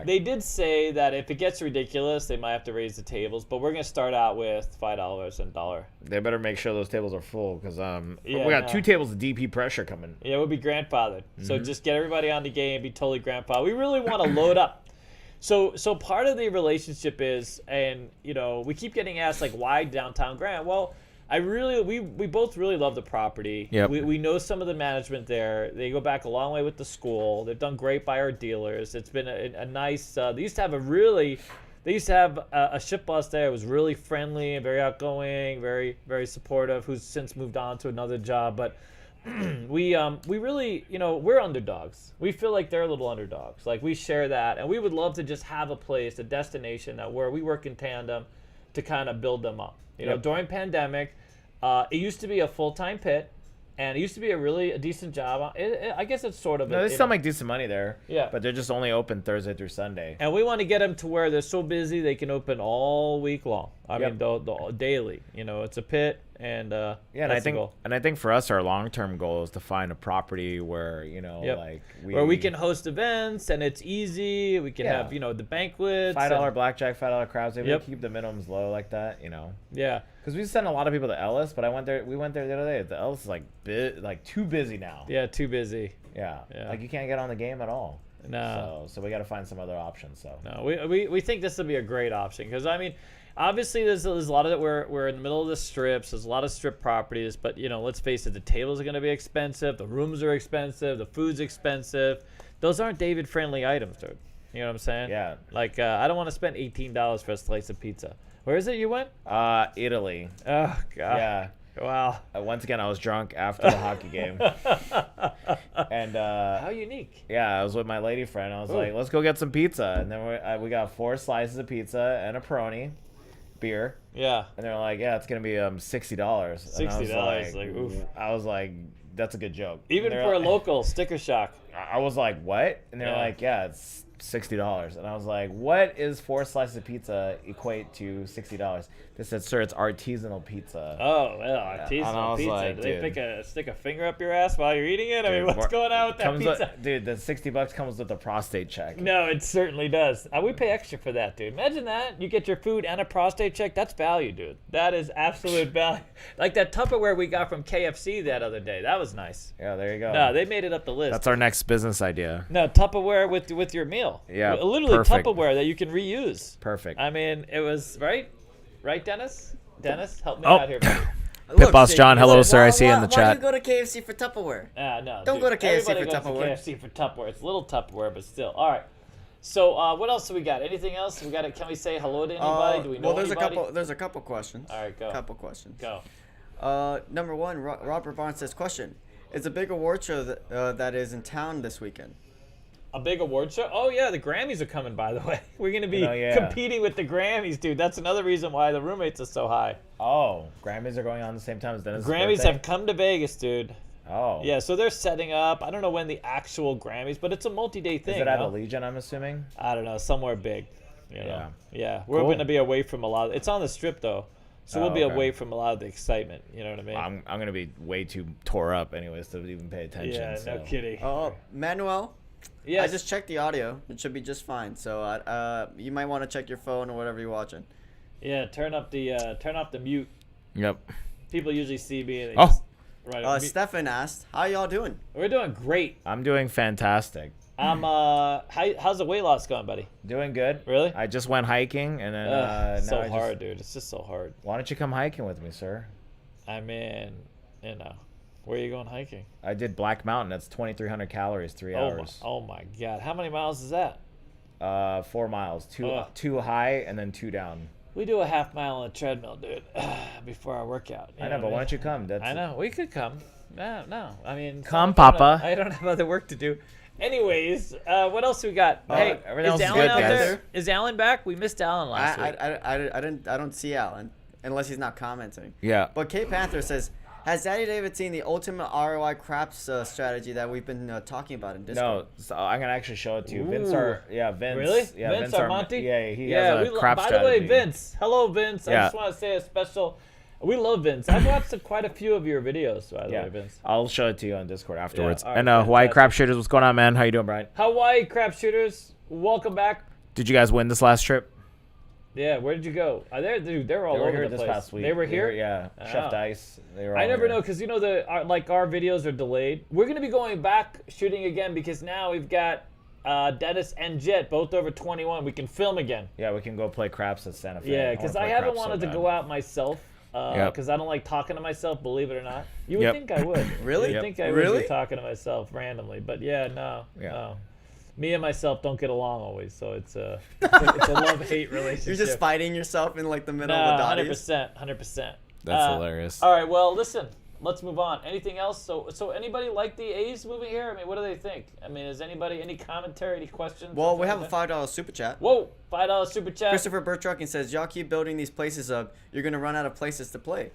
They did say that if it gets ridiculous, they might have to raise the tables. But we're gonna start out with $5 and $1. They better make sure those tables are full because we got 2 tables of DP pressure coming. Yeah, we'll be grandfathered. So just get everybody on the game, be totally grandfathered. We really want to load up. So part of the relationship is, and we keep getting asked like, why downtown Grant? Well, we both really love the property. Yep. We know some of the management there. They go back a long way with the school. They've done great by our dealers. It's been a nice. They used to have a ship boss there. It was really friendly and very outgoing, very very supportive. Who's since moved on to another job, but. we really, we're underdogs. We feel like they're little underdogs. Like we share that, and we would love to just have a place, a destination where we work in tandem to kind of build them up. During pandemic, it used to be a full-time pit, and it used to be a decent job. I guess it's sort of. No, they still make decent money there. Yeah, but they're just only open Thursday through Sunday. And we want to get them to where they're so busy they can open all week long. I mean, the daily. It's a pit. And and I think for us, our long-term goal is to find a property where where we can host events and it's easy. We can have the banquets. $5 blackjack, $5 crabs. Maybe we keep the minimums low like that. Yeah. Because we send a lot of people to Ellis, but we went there the other day. The Ellis is like too busy now. Yeah, too busy. Yeah. Like you can't get on the game at all. No. So we got to find some other options. So no, we think this will be a great option because I mean. Obviously, there's a lot of that. We're in the middle of the strips. There's a lot of strip properties, but let's face it, the tables are going to be expensive. The rooms are expensive. The food's expensive. Those aren't David-friendly items, dude. You know what I'm saying? Yeah. Like I don't want to spend $18 for a slice of pizza. Where is it you went? Italy. Oh God. Yeah. Wow. Once again, I was drunk after the hockey game. And how unique. Yeah, I was with my lady friend. I was like, let's go get some pizza, and then we got 4 slices of pizza and a Peroni. Beer. Yeah. And they're like, it's gonna be $60. Oof. I was like, that's a good joke. Even for a local sticker shock. I was like, what? And they're like, it's $60. And I was like, what is 4 slices of pizza equate to $60? They said, sir, it's artisanal pizza. Oh, well, artisanal pizza. Like, do they stick a finger up your ass while you're eating it? I mean, what's going on with that pizza? Dude, the $60 comes with a prostate check. No, it certainly does. We pay extra for that, dude. Imagine that. You get your food and a prostate check. That's value, dude. That is absolute value. Like that Tupperware we got from KFC that other day. That was nice. Yeah, there you go. No, they made it up the list. That's our next business idea. No, Tupperware with your meal. Yeah, literally perfect. Tupperware that you can reuse. Perfect. I mean, it was right, Dennis. Dennis, help me out here, buddy. Pit Boss John, hello, sir. I see you in the chat. Why do you go to KFC for Tupperware? No. Don't go to KFC for Everybody Tupperware. goes to KFC for Tupperware. It's little Tupperware, but still. All right. So what else do we got? Anything else? We got it. Can we say hello to anybody? Do we know anybody? There's a couple questions. All right, go. Couple questions. Go. Number one, Robert Barnes says, question: it's a big award show that is in town this weekend. A big award show? Oh, yeah, the Grammys are coming, by the way. We're going to be competing with the Grammys, dude. That's another reason why the roommates are so high. Oh, Grammys are going on at the same time as Dennis' Grammys birthday? have come to Vegas, dude. Oh. Yeah, so they're setting up. I don't know when the actual Grammys, but it's a multi-day thing. Is it at Allegiant, I'm assuming? I don't know, somewhere big. You know? Yeah. Yeah, we're going to be away from a lot. It's on the Strip, though. So we'll be away from a lot of the excitement. You know what I mean? I'm going to be way too tore up anyways to even pay attention. Yeah, so. no kidding. Oh, Manuel. Yes. I just checked the audio. It should be just fine. So you might want to check your phone or whatever you're watching. Yeah, turn off the mute. Yep. People usually see me. And they right. Stefan asked, "How y'all doing?" We're doing great. I'm doing fantastic. How's the weight loss going, buddy? Doing good. Really? I just went hiking and then so hard, dude. It's just so hard. Why don't you come hiking with me, sir? I mean, where are you going hiking? I did Black Mountain. That's 2,300 calories, 3 hours. Oh my God! How many miles is that? 4 miles. Two high and then 2 down. We do a half mile on a treadmill, dude, before our workout. I know, but why don't you come? I know. We could come. No. I mean, come, Papa. I don't have other work to do. Anyways, what else we got? Hey, is Alan good, out guys. there? Is Alan back? We missed Alan last week. I don't see Alan unless he's not commenting. Yeah. But K Panther says, has Daddy David seen the ultimate ROI craps strategy that we've been talking about in Discord? No, so I'm gonna actually show it to you. Vince. Really? Yeah, Vince Armonti? Yeah, he has a crap by strategy. the way, Vince. Hello, Vince. I just want to say a special. We love Vince. I've watched quite a few of your videos, by the way, Vince. I'll show it to you on Discord afterwards. Yeah, and Hawaii Crap Shooters, what's going on, man? How you doing, Brian? Hawaii Crap Shooters, welcome back. Did you guys win this last trip? Yeah, where did you go? They're all over the place. This past week. They were here? Yeah, Chef Dice. They were all I never here. know because our videos are delayed. We're gonna be going back shooting again because now we've got Dennis and Jet both over 21. We can film again. Yeah, we can go play craps at Santa Fe. Yeah, because I haven't wanted to go out myself. Because I don't like talking to myself, believe it or not. You would think I would. Really? You'd think I would be talking to myself randomly. But no. Me and myself don't get along always, so it's a love-hate relationship. You're just fighting yourself in like the middle of the dotties? 100%. That's hilarious. All right, well, listen. Let's move on. Anything else? So anybody like the A's moving here? I mean, what do they think? I mean, is anybody, any commentary, any questions? Well, we have a $5 super chat. Whoa, $5 super chat. Christopher Bertrucking says, y'all keep building these places up. You're going to run out of places to play.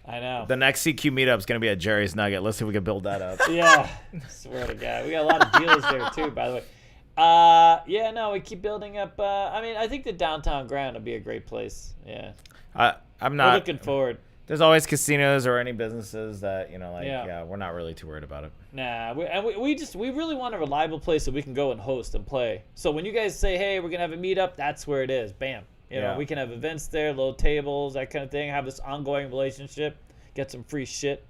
I know. The next CQ meetup is going to be at Jerry's Nugget. Let's see if we can build that up. Yeah, swear to God. We got a lot of deals there, too, by the way. We keep building up. I mean, I think the downtown Grand will be a great place. Yeah. I'm not. We're looking forward. There's always casinos or any businesses that, we're not really too worried about it. Nah, we really want a reliable place that we can go and host and play. So when you guys say, hey, we're going to have a meetup, that's where it is. Bam. You know, we can have events there, low tables, that kind of thing, have this ongoing relationship, get some free shit.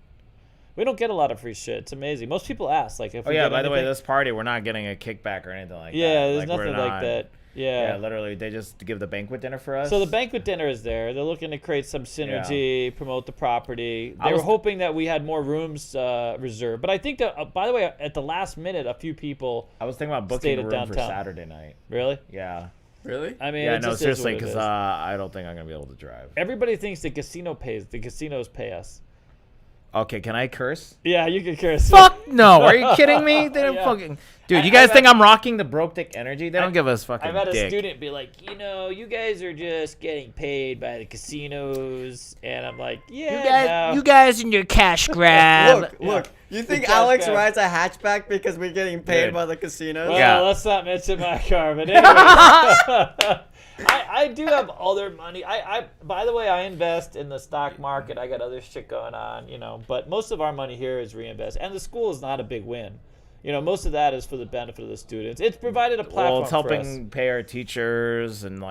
We don't get a lot of free shit. It's amazing. Most people ask, like, if we get by the way, anything- this party, we're not getting a kickback or anything like that. Yeah, there's nothing like that. Yeah, literally, they just give the banquet dinner for us. So the banquet dinner is there. They're looking to create some synergy, promote the property. They were hoping that we had more rooms reserved. But I think that, by the way, at the last minute, a few people I was thinking about booking a room for Saturday night. Really? Yeah. Really? I mean, seriously, because I don't think I'm going to be able to drive. Everybody thinks the casino pays. The casinos pay us. Okay, can I curse? Yeah, you can curse. Fuck no! Are you kidding me? They don't fucking. Dude, you guys think I'm rocking the broke dick energy? They don't give us fucking. I've had a student be like, you guys are just getting paid by the casinos, and I'm like, you guys and your cash grab. Look. You think Alex rides a hatchback because we're getting paid by the casinos? Well, let's not mention my car, but anyway. I do have other money. By the way, I invest in the stock market. I got other shit going on, but most of our money here is reinvest. And the school is not a big win. Most of that is for the benefit of the students. It's provided a platform. Well, it's helping pay our teachers and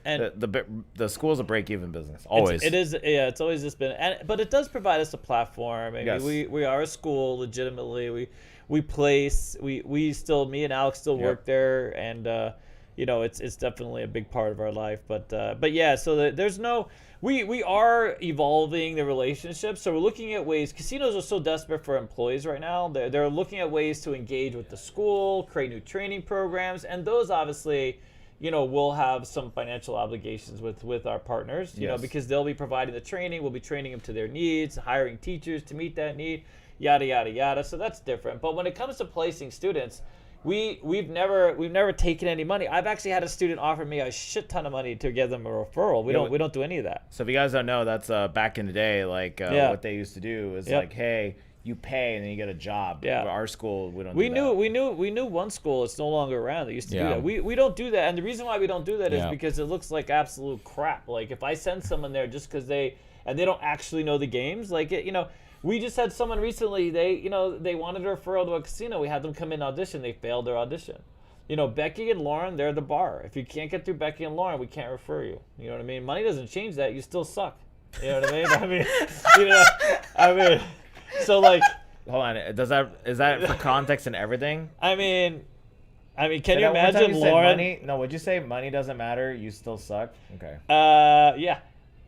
and the school's a break-even business. Always. It is. Yeah, it's always just been. But it does provide us a platform. I mean, we are a school legitimately. We place. We still. Me and Alex still work there, and it's definitely a big part of our life. But yeah. So there's no. We are evolving the relationship. So we're looking at ways. Casinos are so desperate for employees right now. They're looking at ways to engage with the school, create new training programs, and those obviously. We'll have some financial obligations with our partners, because they'll be providing the training. We'll be training them to their needs, hiring teachers to meet that need, yada, yada, yada. So that's different. But when it comes to placing students, we've never taken any money. I've actually had a student offer me a shit ton of money to give them a referral. We don't do any of that. So if you guys don't know, that's back in the day, what they used to do is hey, you pay and then you get a job. Yeah. But our school, we don't. We knew one school. It's no longer around. That used to do that. We don't do that, and the reason why we don't do that is because it looks like absolute crap. Like if I send someone there just because they don't actually know the games, like it, we just had someone recently. They wanted a referral to a casino. We had them come in audition. They failed their audition. Becky and Lauren, they're the bar. If you can't get through Becky and Lauren, we can't refer you. You know what I mean? Money doesn't change that. You still suck. You know what I mean? So like, hold on. Is that for context and everything? I mean, can you imagine Lauren? Money? No, would you say money doesn't matter? You still suck. Okay. Yeah,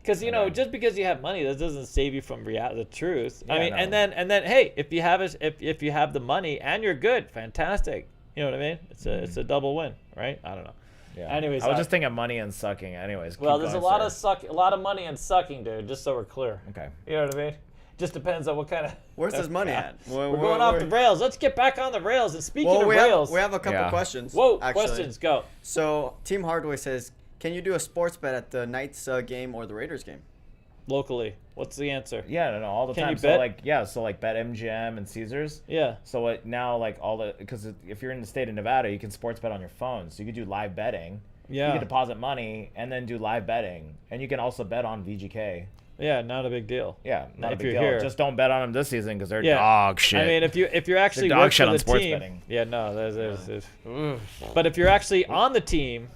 because just because you have money, that doesn't save you from the truth. Yeah, and then hey, if you have the money and you're good, fantastic. You know what I mean? It's a double win, right? I don't know. Yeah. Anyways, I was just thinking money and sucking. Anyways. Well, there's a lot of money and sucking, dude. Just so we're clear. Okay. You know what I mean? Just depends on what kind of. Where's this money at? We're going off the rails. Let's get back on the rails. And speaking of rails, we have a couple questions. Whoa, actually. Questions, go. So Team Hardway says, can you do a sports bet at the Knights game or the Raiders game? Locally, what's the answer? Yeah, no, all the Can time. you bet? So like bet MGM and Caesars. Yeah. So now because if you're in the state of Nevada, you can sports bet on your phone. So you could do live betting. Yeah. You can deposit money and then do live betting, and you can also bet on VGK. Yeah, not a big deal. Yeah, not if a big you're deal. Here. Just don't bet on them this season because they're dog shit. I mean, if you're actually dog shit for on the sports team, betting. Yeah, no, there's. But if you're actually on the team,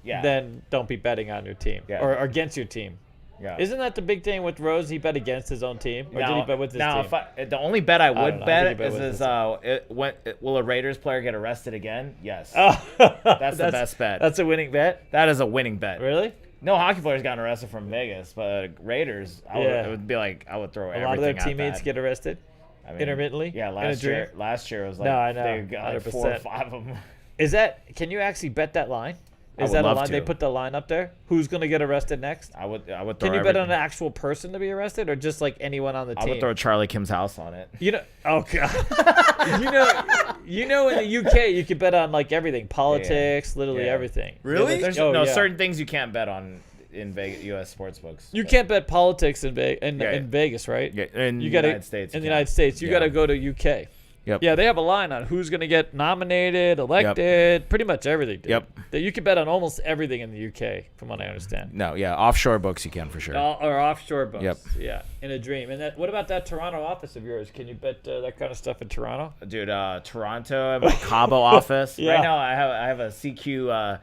then don't be betting on your team or against your team. Yeah. Isn't that the big thing with Rose? He bet against his own team, or did he bet with his team? The only bet I would bet is will a Raiders player get arrested again? Yes. That's the best bet. That's a winning bet. That is a winning bet. Really? No hockey players gotten arrested from Vegas, but Raiders, it would be like I would throw everything. A lot of their at teammates that. get arrested. Intermittently. Yeah, last year it was like they got 4 or 5 of them. Can you actually bet that line? Is that a line? They put the line up there. Who's going to get arrested next? I would. Throw Can you bet on an actual person to be arrested, or just like anyone on the team? I would throw Charlie Kim's house on it. Oh god. in the UK you can bet on like everything, politics, literally everything. Really? There's certain things you can't bet on in Vegas, U.S. sports books. You can't bet politics in Vegas, right? Yeah, in the United States. In the United States, you got to go to UK. Yep. Yeah, they have a line on who's going to get nominated, elected, pretty much everything. Dude. Yep. That you can bet on almost everything in the UK, from what I understand. No, offshore books you can for sure. Or offshore books. Yep. Yeah, in a dream. And what about that Toronto office of yours? Can you bet that kind of stuff in Toronto? Dude, Toronto, my Cabo office. Yeah. Right now I have a CQ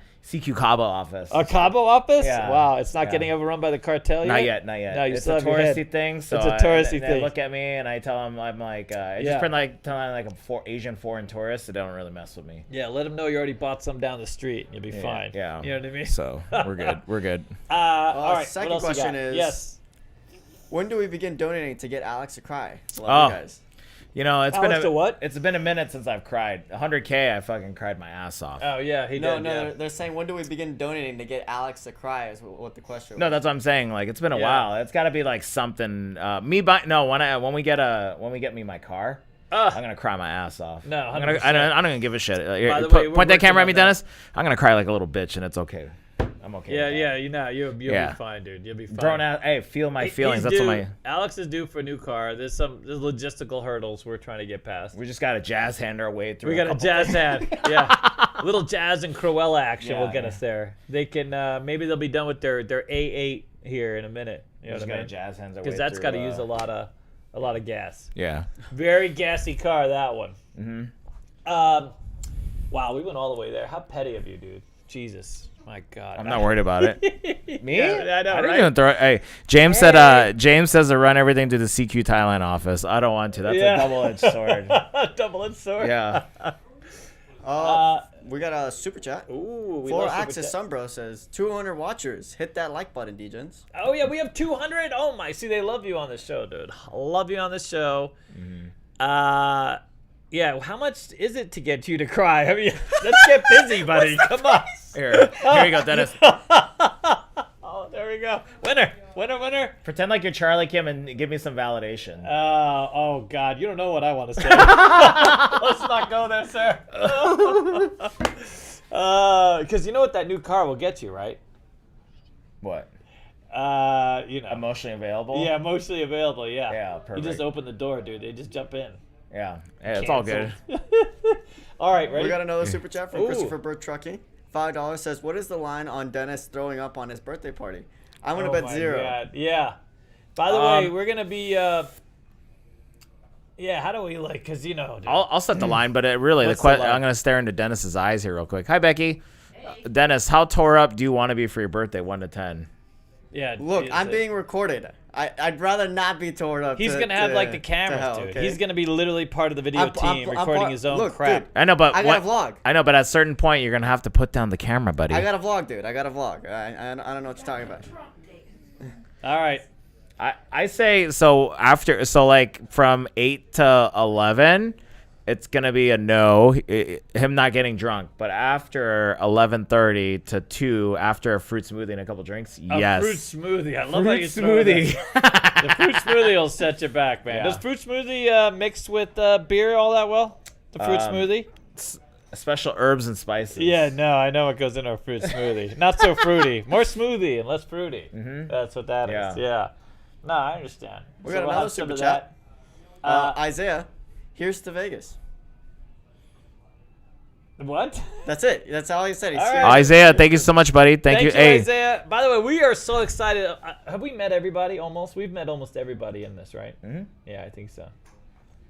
Cabo office. A Cabo office? Yeah. Wow, it's not getting overrun by the cartel yet? Not yet. No, you it's still a have your head. touristy thing. So it's a touristy thing. They look at me and I tell them I'm like, I just pretend like I'm Asian foreign tourist, so they don't really mess with me. Yeah, let them know you already bought some down the street. You'll be fine. Yeah. You know what I mean? So we're good. We're good. All right. Second question is, yes. When do we begin donating to get Alex to cry? Love you guys. It's been a minute since I've cried. 100K, I fucking cried my ass off. Oh yeah, he did. No, they're saying when do we begin donating to get Alex to cry? Is what the question was. No, that's what I'm saying. Like it's been a while. It's got to be like something. When we get me my car, I'm gonna cry my ass off. No, I'm gonna give a shit. By the way, point that camera at me, Dennis. I'm gonna cry like a little bitch, and it's okay. I'm okay. Yeah. You'll be fine, dude. You'll be fine. Thrown out. Hey, feel my feelings. That's what Alex is due for a new car. There's logistical hurdles we're trying to get past. We just got to jazz hand our way through. We got a jazz hand. Yeah, a little jazz and Cruella action will get us there. They can maybe they'll be done with their A8 here in a minute. You know what I mean? Got to jazz hands our way because that's through, got to use a lot of gas. Yeah. Very gassy car, that one. Mm-hmm. Wow, we went all the way there. How petty of you, dude. Jesus. My God. I'm not worried about it. Me? Yeah, I know, I didn't right? even throw it. Hey, James says to run everything to the CQ Thailand office. I don't want to. That's a double-edged sword. Double-edged sword? Yeah. We got a super chat. Ooh, we 4-Axis Sunbro says 200 watchers. Hit that like button, DJs. Oh yeah, we have 200. Oh my, see they love you on the show, dude. Love you on the show. Mm-hmm. Yeah, how much is it to get you to cry? I mean, let's get busy, buddy. Come on. Here we go, Dennis. Oh, there we go. Winner. Pretend like you're Charlie Kim and give me some validation. Oh God, you don't know what I want to say. Let's not go there, sir. Because you know what that new car will get you, right? What? Emotionally available. Yeah, emotionally available. Yeah. Yeah, perfect. You just open the door, dude. They just jump in. Yeah, it's all good. All right, ready? We got another super chat from Christopher Bird Trucking. $5 says, "What is the line on Dennis throwing up on his birthday party?" I'm gonna bet 0. God. Yeah. By the way, we're gonna be. Yeah, how do we Cause dude. I'll set the line, but I'm gonna stare into Dennis's eyes here real quick. Hi, Becky. Dennis, how tore up do you want to be for your birthday? 1 to 10. Yeah. Look, I'm being recorded. I'd rather not be tore up. He's gonna have the cameras, dude. Okay? He's gonna be literally part of the video team, recording his own crap. Dude, I know, but I got a vlog. I know, but at a certain point, you're gonna have to put down the camera, buddy. I got a vlog, dude. I got a vlog. I don't know what you're talking about. All right. I say from 8 to 11, it's gonna be a no. Him not getting drunk, but after 11:30 to 2, after a fruit smoothie and a couple drinks, yes. A fruit smoothie. I love how you smoothie. The fruit smoothie will set you back, man. Yeah. Does fruit smoothie mix with beer all that well? The fruit smoothie. Special herbs and spices. Yeah, no, I know what goes in a fruit smoothie. Not so fruity. More smoothie and less fruity. Mm-hmm. That's what that is. Yeah. No, I understand. We got another super chat. Isaiah, here's to Vegas. What? That's it. That's all he said. Right. Isaiah, thank you so much, buddy. Thank you, Isaiah. By the way, we are so excited. Have we met everybody almost? We've met almost everybody in this, right? Mm-hmm. Yeah, I think so.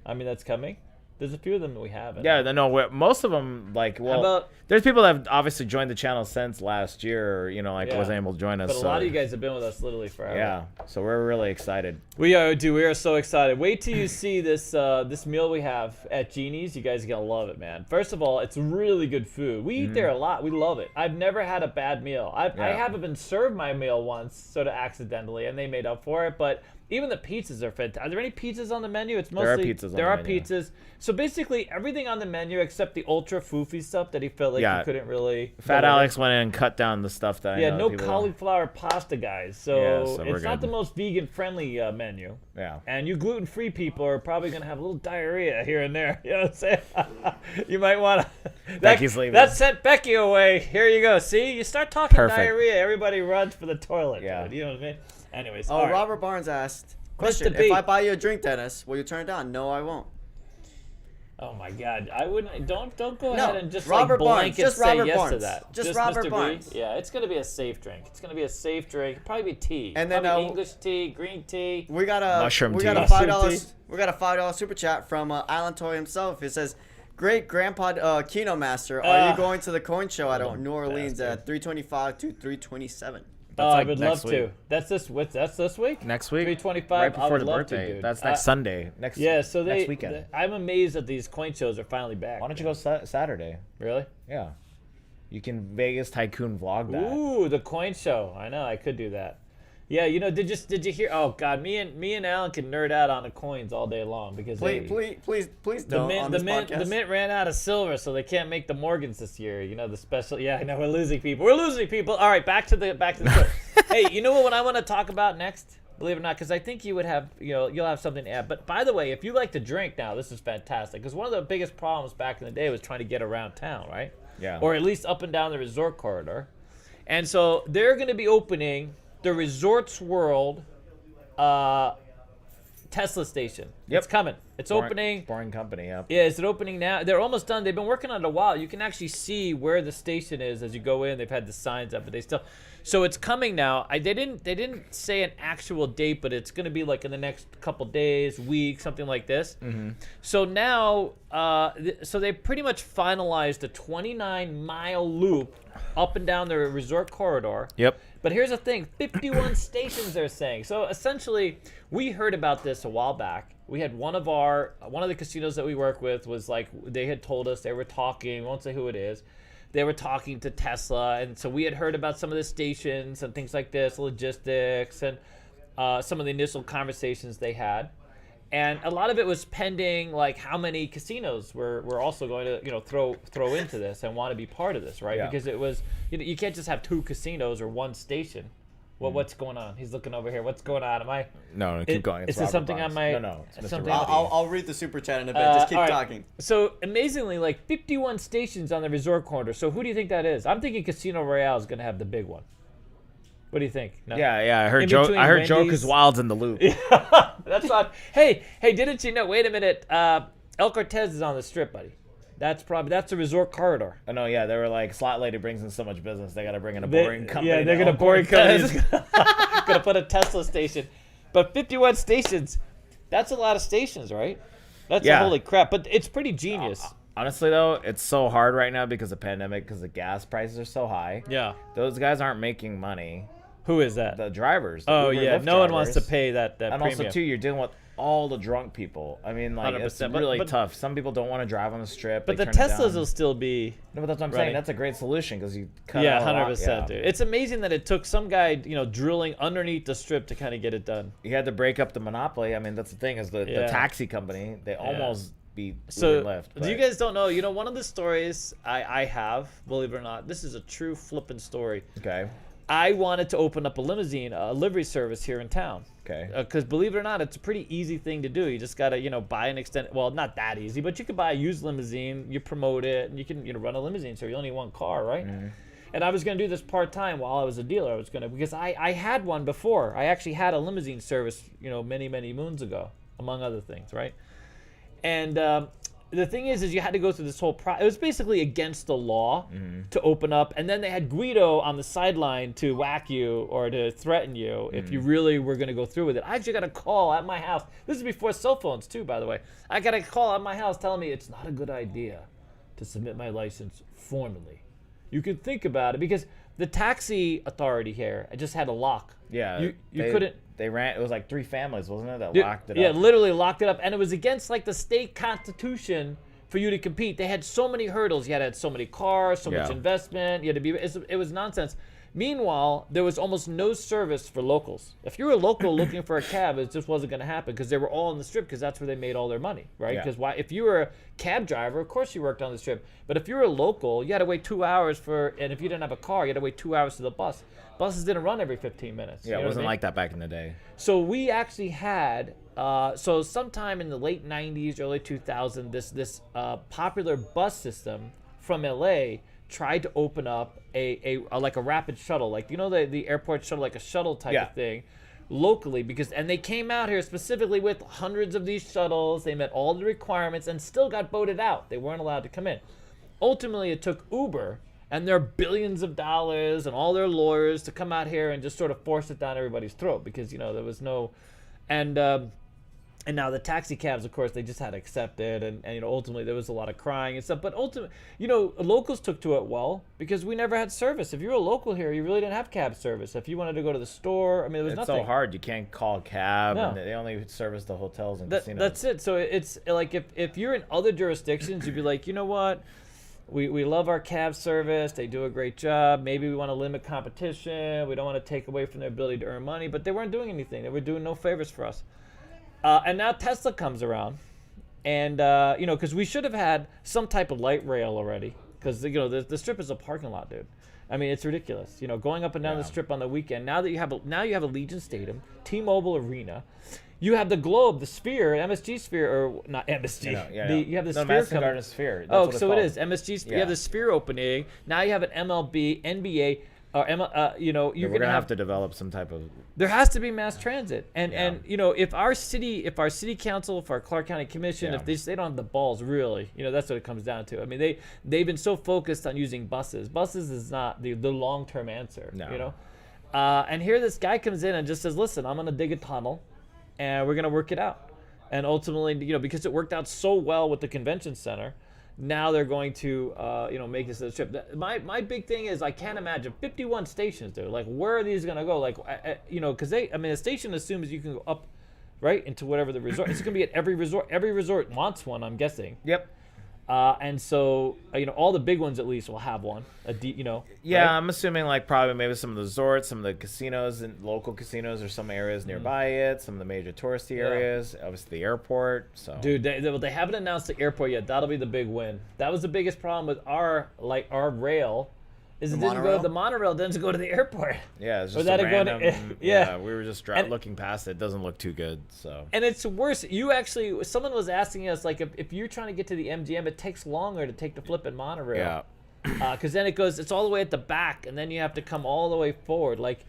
I mean, that's coming. There's a few of them that we haven't. Yeah, no, most of them, there's people that have obviously joined the channel since last year, or, wasn't able to join us. But a lot of you guys have been with us literally forever. Yeah, so we're really excited. We are, dude. We are so excited. Wait till you see this this meal we have at Genie's. You guys are going to love it, man. First of all, it's really good food. We eat there a lot. We love it. I've never had a bad meal. I haven't been served my meal once, sort of accidentally, and they made up for it, but even the pizzas are fantastic. Are there any pizzas on the menu? It's mostly there are pizzas. So basically everything on the menu except the ultra foofy stuff that he felt like he couldn't really. Fat Alex went in and cut down the stuff that I know no cauliflower pasta, guys. So it's not the most vegan friendly menu. Yeah. And you gluten free people are probably gonna have a little diarrhea here and there. You know what I'm saying? You might want to. Becky's leaving. That sent Becky away. Here you go. See, you start talking diarrhea, everybody runs for the toilet. Yeah. Dude. You know what I mean? Anyways, Robert Barnes asked, question, if I buy you a drink, Dennis, will you turn it down? No, I won't. Oh my God, I wouldn't. Don't go ahead and just Robert Barnes, blanket say Robert yes Barnes. to that. Just Robert Mr. Barnes. B? Yeah, it's gonna be a safe drink. It's gonna be a safe drink. Probably be tea. And then English tea, green tea. We got a mushroom tea. We got a $5. We got a $5 super chat from Alan Toy himself. It says, "Great Grandpa Keno Master, are you going to the coin show at New Orleans at 325 to 327?" I would love to. That's this week. Next week. 325. Right before the love birthday. to, dude. That's next Sunday. Next weekend. I'm amazed that these coin shows are finally back. Why don't you go Saturday? Really? Yeah. You can Vegas Tycoon vlog that. Ooh, the coin show. I know. I could do that. Yeah, did you hear? Oh God, me and Alan can nerd out on the coins all day long because please don't. The mint ran out of silver, so they can't make the Morgans this year. The special. Yeah, I know we're losing people. All right, back to the Hey, you know what I want to talk about next? Believe it or not, because I think you would have you'll have something to add. But by the way, if you like to drink now, this is fantastic because one of the biggest problems back in the day was trying to get around town, right? Yeah. Or at least up and down the resort corridor, and so they're going to be opening the Resorts World Tesla station. Yep. It's coming. It's opening. Boring company, yeah. Yeah, is it opening now? They're almost done. They've been working on it a while. You can actually see where the station is as you go in. They've had the signs up, but they still. So it's coming now. They didn't say an actual date, but it's going to be like in the next couple days, weeks, something like this. Mm-hmm. So now, so they pretty much finalized a 29-mile loop up and down the resort corridor. Yep. But here's the thing, 51 stations they're saying. So essentially, we heard about this a while back. We had one of the casinos that we work with was like, they had told us they were talking, won't say who it is. They were talking to Tesla, and so we had heard about some of the stations and things like this, logistics, and some of the initial conversations they had. And a lot of it was pending, like how many casinos were also going to, throw into this and want to be part of this, right? Yeah. Because it was, you can't just have two casinos or one station. Well, what's going on? He's looking over here. What's going on? Am I? No, keep going. Is there something Barnes. on my? No, it's Mr. I'll read the super chat in a bit. Just keep talking. So amazingly, like 51 stations on the resort corridor. So who do you think that is? I'm thinking Casino Royale is going to have the big one. What do you think? No? Yeah. I heard In Joe. between I heard Joe Wendy's- Wild's in the loop. That's not. Hey, didn't you know? Wait a minute. El Cortez is on the Strip, buddy. That's a resort corridor. Oh no, yeah, they were like, slot lady brings in so much business, they got to bring in a boring company. Yeah, they're gonna boring companies. Gonna put a Tesla station, but 51 stations. That's a lot of stations, right? That's a holy crap. But it's pretty genius. Honestly though, it's so hard right now because of the pandemic, because the gas prices are so high. Yeah. Those guys aren't making money. Who is that? The drivers. The Oh Uber, yeah, Lyft no one wants to drivers. pay that And premium. also too, you're dealing with all the drunk people. I mean, like, it's 100%, really but- tough. Some people don't want to drive on the Strip. But they the turn it Teslas down. will still be. No, but that's what I'm running. saying. That's a great solution because you cut Yeah, out a lot. 100%, Yeah. dude. It's amazing that it took some guy, drilling underneath the Strip to kind of get it done. You had to break up the monopoly. I mean, that's the thing is the Yeah. taxi company. They almost beat So, Uber and Lyft. you guys don't know, one of the stories I have, believe it or not, this is a true flippin' story. Okay. I wanted to open up a livery service here in town. Okay. Because believe it or not, it's a pretty easy thing to do. You just gotta, buy an extended. Well, not that easy, but you could buy a used limousine. You promote it, and you can, run a limousine. So you only need one car, right? Mm-hmm. And I was gonna do this part time while I was a dealer. Because I had one before. I actually had a limousine service, many moons ago, among other things, right? And the thing is you had to go through this whole process. It was basically against the law to open up, and then they had Guido on the sideline to whack you or to threaten you if you really were going to go through with it. I actually got a call at my house. This is before cell phones too, by the way. I got a call at my house telling me it's not a good idea to submit my license formally. You could think about it because the taxi authority here just had a lock. Yeah. You they, couldn't. They ran. It was like 3 families, wasn't it? That Yeah, locked it yeah, up. literally locked it up, and it was against like the state constitution for you to compete. They had so many hurdles. You had to have so many cars, so much Yeah. investment. You had to be. It was nonsense. Meanwhile, there was almost no service for locals. If you were a local looking for a cab, it just wasn't going to happen because they were all on the Strip because that's where they made all their money, right? Yeah. Because if you were a cab driver, of course you worked on the Strip. But if you were a local, you had to wait 2 hours and if you didn't have a car, you had to wait 2 hours to the bus. Buses didn't run every 15 minutes. Yeah, you know it what wasn't I mean? like that back in the day. So we actually had sometime in the late 90s, early 2000s, this popular bus system from LA tried to open up a like a rapid shuttle, like the airport shuttle, like a shuttle type Yeah. of thing, locally and they came out here specifically with hundreds of these shuttles. They met all the requirements and still got voted out. They weren't allowed to come in. Ultimately, it took Uber and their billions of dollars and all their lawyers to come out here and just sort of force it down everybody's throat because there was no, and now the taxi cabs, of course, they just had to accept it, and ultimately there was a lot of crying and stuff. But ultimately, locals took to it well because we never had service. If you were a local here, you really didn't have cab service. If you wanted to go to the store, I mean, there was It's nothing. so hard. You can't call a cab. No. And they only service the hotels and casinos. That's it. So it's like if you're in other jurisdictions, you'd be like, you know what? We love our cab service. They do a great job. Maybe we want to limit competition. We don't want to take away from their ability to earn money. But they weren't doing anything. They were doing no favors for us. And now Tesla comes around. And, because we should have had some type of light rail already. Because, the Strip is a parking lot, dude. I mean, it's ridiculous. Going up and down the Strip on the weekend. Now you have a Legion Stadium, T-Mobile Arena. You have the Globe, the Sphere, MSG Sphere, or not MSG. You have the Sphere Madison coming. Garden Sphere. That's Oh, what it's so called. it is MSG. You Yeah. have the Sphere opening. Now you have an MLB, NBA, or you're We're gonna gonna have have to develop some type of. there has to be mass transit, and if our city council, if our Clark County Commission, if they don't have the balls, really, that's what it comes down to. I mean, they've been so focused on using buses. Buses is not the long term answer. No. And here this guy comes in and just says, listen, I'm gonna dig a tunnel, and we're gonna work it out. And ultimately, because it worked out so well with the convention center, now they're going to, make this a Strip. My big thing is I can't imagine 51 stations, dude. Like, where are these gonna go? Like, because a station assumes you can go up, right, into whatever the resort. It's gonna be at every resort. Every resort wants one, I'm guessing. Yep. And so, all the big ones at least will have one. Yeah, right? I'm assuming like probably maybe some of the resorts, some of the casinos and local casinos, or some areas nearby it, some of the major touristy areas, obviously the airport. So Dude, they haven't announced the airport yet. That'll be the big win. That was the biggest problem with our rail. Is the monorail didn't go to the airport. yeah, it's Or just that a it go to- random. yeah. We were just And- looking past it. It doesn't look too good. So And it's worse. Someone was asking us, like, if you're trying to get to the MGM, it takes longer to take the flippin' monorail. yeah, Because then it's all the way at the back, and then you have to come all the way forward. Like,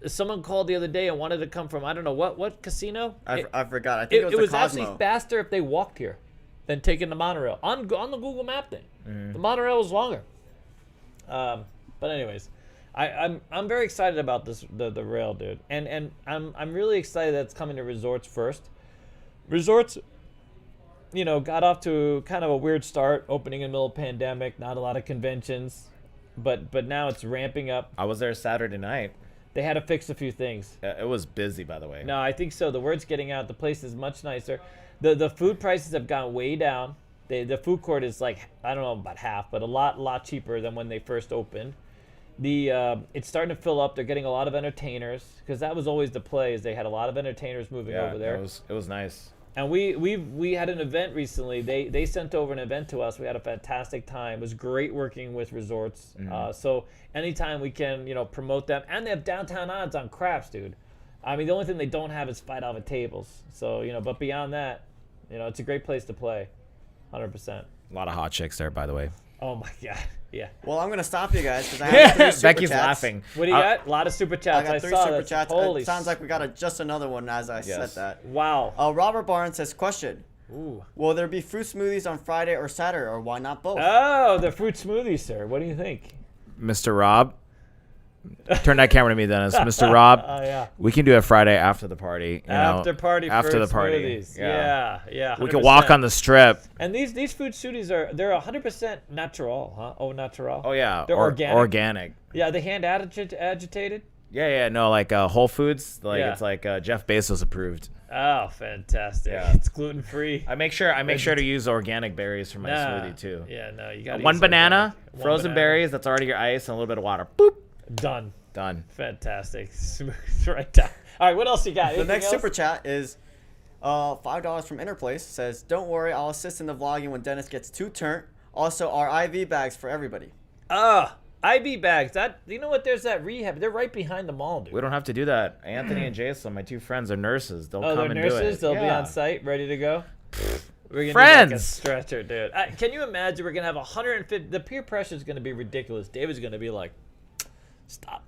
someone called the other day and wanted to come from, I don't know what casino. I forgot. I think it was the Cosmo. Actually faster if they walked here than taking the monorail on the Google Map thing. The monorail was longer. But anyways, I'm very excited about the rail, dude, and I'm really excited that it's coming to resorts first. Resorts, got off to kind of a weird start, opening in the middle of pandemic, not a lot of conventions, but now it's ramping up. I was there Saturday night. They had to fix a few things. It was busy, by the way. No, I think so. The word's getting out. The place is much nicer. The food prices have gone way down. The food court is like, I don't know, about half, but a lot cheaper than when they first opened. It's starting to fill up. They're getting a lot of entertainers, because that was always the play, is they had a lot of entertainers moving over there. It was nice. And we had an event recently. They sent over an event to us. We had a fantastic time. It was great working with resorts. So anytime we can, promote them, and they have downtown odds on craps, dude. I mean, the only thing they don't have is $5 tables. So but beyond that, it's a great place to play, 100%. A lot of hot chicks there, by the way. Oh my god, yeah. Well, I'm gonna stop you guys because I have 3 super Becky's chats. laughing. What do you got? A lot of super chats. I got 3 saw super that. chats. Holy It sounds like we got just another one as I said Yes. that. Wow. Robert Barnes says, question. Ooh. Will there be fruit smoothies on Friday or Saturday, or why not both? Oh, the fruit smoothie, sir. What do you think? Mr. Rob, turn that camera to me, Dennis. Mr. Rob, Yeah. we can do it Friday after the party. After fruit the party. smoothies. Yeah. We can walk on the strip. And these fruit smoothies they're 100% natural, huh? Oh, natural. Oh yeah, They're organic. Organic. Yeah, they hand agitated. Yeah. No, like Whole Foods. Yeah. It's like Jeff Bezos approved. Oh, fantastic! Yeah. It's gluten free. I make sure to use organic berries for my smoothie too. Yeah, no, you got One banana, frozen berries. That's already your ice, and a little bit of water. Boop. Done. Fantastic. Smooth right down. All right, what else you got? The Anything next else? super chat is $5 from Interplace. Says, don't worry, I'll assist in the vlogging when Dennis gets too turnt. Also, our IV bags for everybody. IV bags. You know what? There's that rehab. They're right behind the mall, dude. We don't have to do that. Anthony and Jason, my 2 friends, are nurses. They'll they're come and nurses. do it. They'll be on site, ready to go. We're gonna Friends. do like a stretcher, dude. Can you imagine? We're gonna have 150. The peer pressure is gonna be ridiculous. David's gonna be like, stop.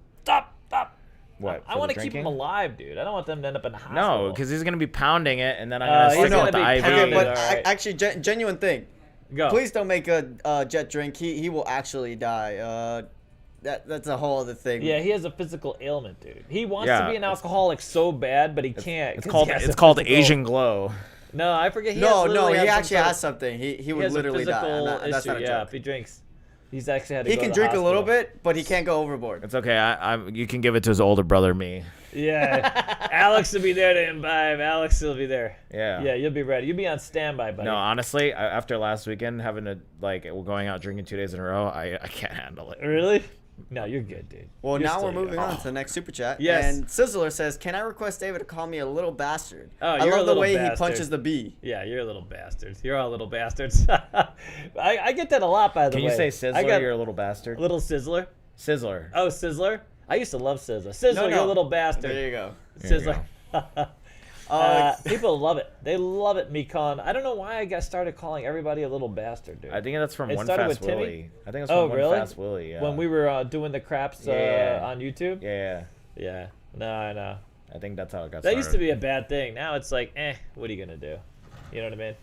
What? I want to keep them alive, dude. I don't want them to end up in the hospital. No, because he's gonna be pounding it, and then I'm gonna stick he's it with the gonna be IV. pounding But all right. actually, genuine thing. Go. Please don't make a Jet drink. He will actually die. That's a whole other thing. Yeah, he has a physical ailment, dude. He wants Yeah, to be an alcoholic so bad, but he can't. It's 'cause called he has a Asian physical- glow. No, I forget. No, he has actually some has sort of- something. He He would has literally a die. physical And that's issue. not a Yeah, joke. if he drinks, he's actually had to He go can to the drink a little hospital. bit, but he can't go overboard. It's okay. You can give it to his older brother, me. Yeah, Alex will be there to imbibe. Alex will be there. Yeah. Yeah, you'll be ready. You'll be on standby, buddy. No, honestly, after last weekend, we're going out drinking 2 days in a row, I can't handle it. Really? No, you're good, dude. Well, You're now still we're moving young. on to the next super chat. Yes. And Sizzler says, "Can I request David to call me a little bastard? Oh, I you're a love the little way he bastard. punches the bee." Yeah, you're a little bastard. You're all little bastards. I get that a lot, by the way. Can you say I Sizzler? got You're a little bastard. little Sizzler. Sizzler. Oh, Sizzler. I used to love Sizzler. Sizzler, you're a little bastard. There you go. There you Sizzler. People love it. They love it, Mikon. I don't know why I started calling everybody a little bastard, dude. I think that's from It One started Fast with Timmy? Willie. I think it's Oh, from One really? Fast Willie. Yeah. When we were doing the craps Yeah. on YouTube. Yeah. Yeah. No, I know. I think that's how it got That started. used to be a bad thing. Now it's like, what are you gonna do? You know what I mean?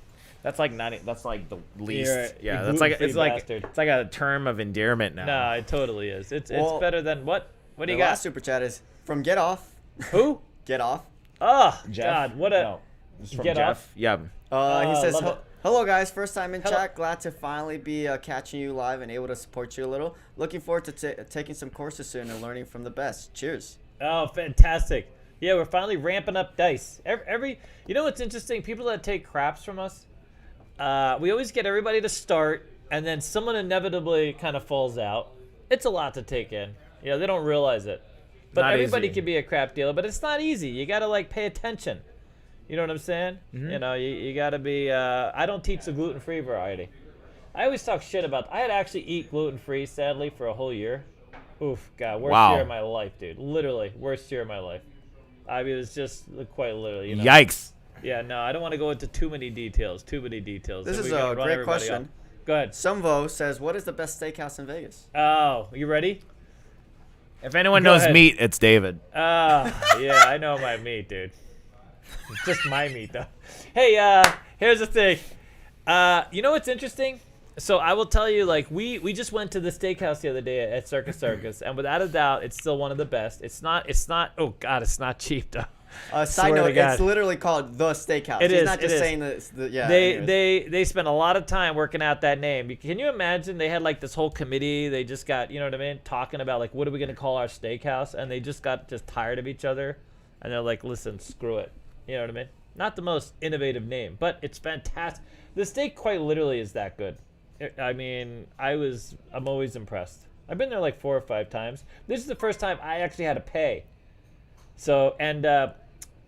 That's like That's like the least. You're yeah. a That's like gluten-free bastard. it's like a term of endearment now. No, it totally is. It's Well, better than what? What do The you got? last super chat is from Get Off. Who? Get Off. Oh Jeff? God, what a No, it's from Get Jeff. Off? Yeah. He says, love it. "Hello guys, first time in Hello. chat. Glad to finally be catching you live and able to support you a little. Looking forward to taking some courses soon and learning from the best. Cheers." Oh, fantastic. Yeah, we're finally ramping up dice. You know what's interesting? People that take craps from us, we always get everybody to start, and then someone inevitably kind of falls out. It's a lot to take in. You know, they don't realize it. But Not everybody easy. can be a crap dealer, but it's not easy. You got to, pay attention. You know what I'm saying? Mm-hmm. You know, you got to be... I don't teach the gluten-free variety. I always talk shit about... I had to actually eat gluten-free, sadly, for a whole year. Oof, God, worst Wow. year of my life, dude. Literally, worst year of my life. I mean, it was just quite literally, you know. Yikes. Yeah, no, I don't want to go into too many details. This Then is we gotta a run great everybody question. off. Go ahead. Sumvo says, "What is the best steakhouse in Vegas?" Oh, you ready? If anyone Go knows ahead. meat, it's David. Yeah, I know my meat, dude. It's just my meat, though. Hey, here's the thing. You know what's interesting? So I will tell you, like, we just went to the steakhouse the other day at Circus Circus, and without a doubt, it's still one of the best. It's not. Oh God, it's not cheap though. Side Swear note, to God. it's literally called the Steakhouse. It He's is, not it just is. saying that. Yeah. They spent a lot of time working out that name. Can you imagine? They had like this whole committee. They just got, you know what I mean, talking about like what are we gonna call our steakhouse, and they just got tired of each other, and they're like, listen, screw it. You know what I mean? Not the most innovative name, but it's fantastic. The steak quite literally is that good. I mean, I'm always impressed. I've been there like 4 or 5 times. This is the first time I actually had to pay. So, and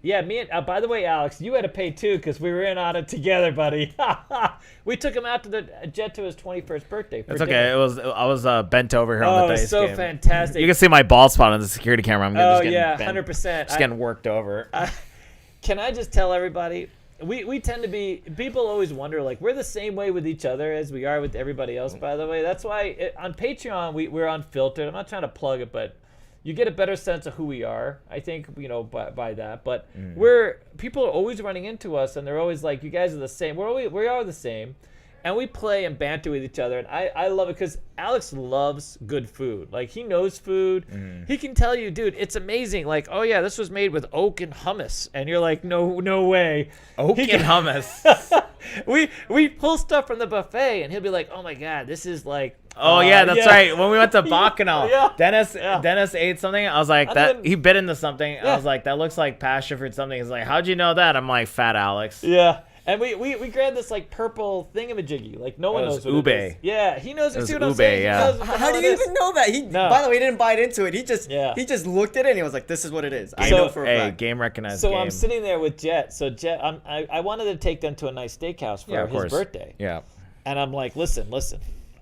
yeah, me and by the way, Alex, you had to pay too because we were in on it together, buddy. We took him out to the jet to his 21st birthday. It's okay. I was bent over here on the dice so game. fantastic. You can see my bald spot on the security camera. I'm just getting yeah, bent, 100%. Just getting worked over. Can I just tell everybody? We tend to be, people always wonder, like, we're the same way with each other as we are with everybody else, by the way. That's why on Patreon, we're unfiltered. I'm not trying to plug it, but you get a better sense of who we are, I think, you know, by that. But people are always running into us, and they're always like, you guys are the same. We are the same. And we play and banter with each other, and I love it because Alex loves good food. Like, he knows food. He can tell you, dude, it's amazing. Like, oh yeah, this was made with oak and hummus, and you're like, no way. Oak and hummus. we pull stuff from the buffet, and he'll be like, oh my god, this is like. Oh yeah, that's right. When we went to Bacchanal, Yeah. Dennis ate something. I was like, then- he bit into something. Yeah. I was like, that looks like passion fruit something. He's like, how'd you know that? I'm like, fat Alex. Yeah. And we grabbed this like purple thingamajiggy. Like no one It was knows what it is. ube. Yeah, he knows. It was See what I'm ube, saying? He yeah. knows what the How hell do it you is. even know that? No. By the way, he didn't bite into it. He Yeah. just looked at it and he was like, "This is what it is." I So- know for a Hey, fact. game recognized So game. I'm sitting there with Jet. So Jet, I wanted to take them to a nice steakhouse for yeah, of his course. birthday. Yeah. And I'm like, listen,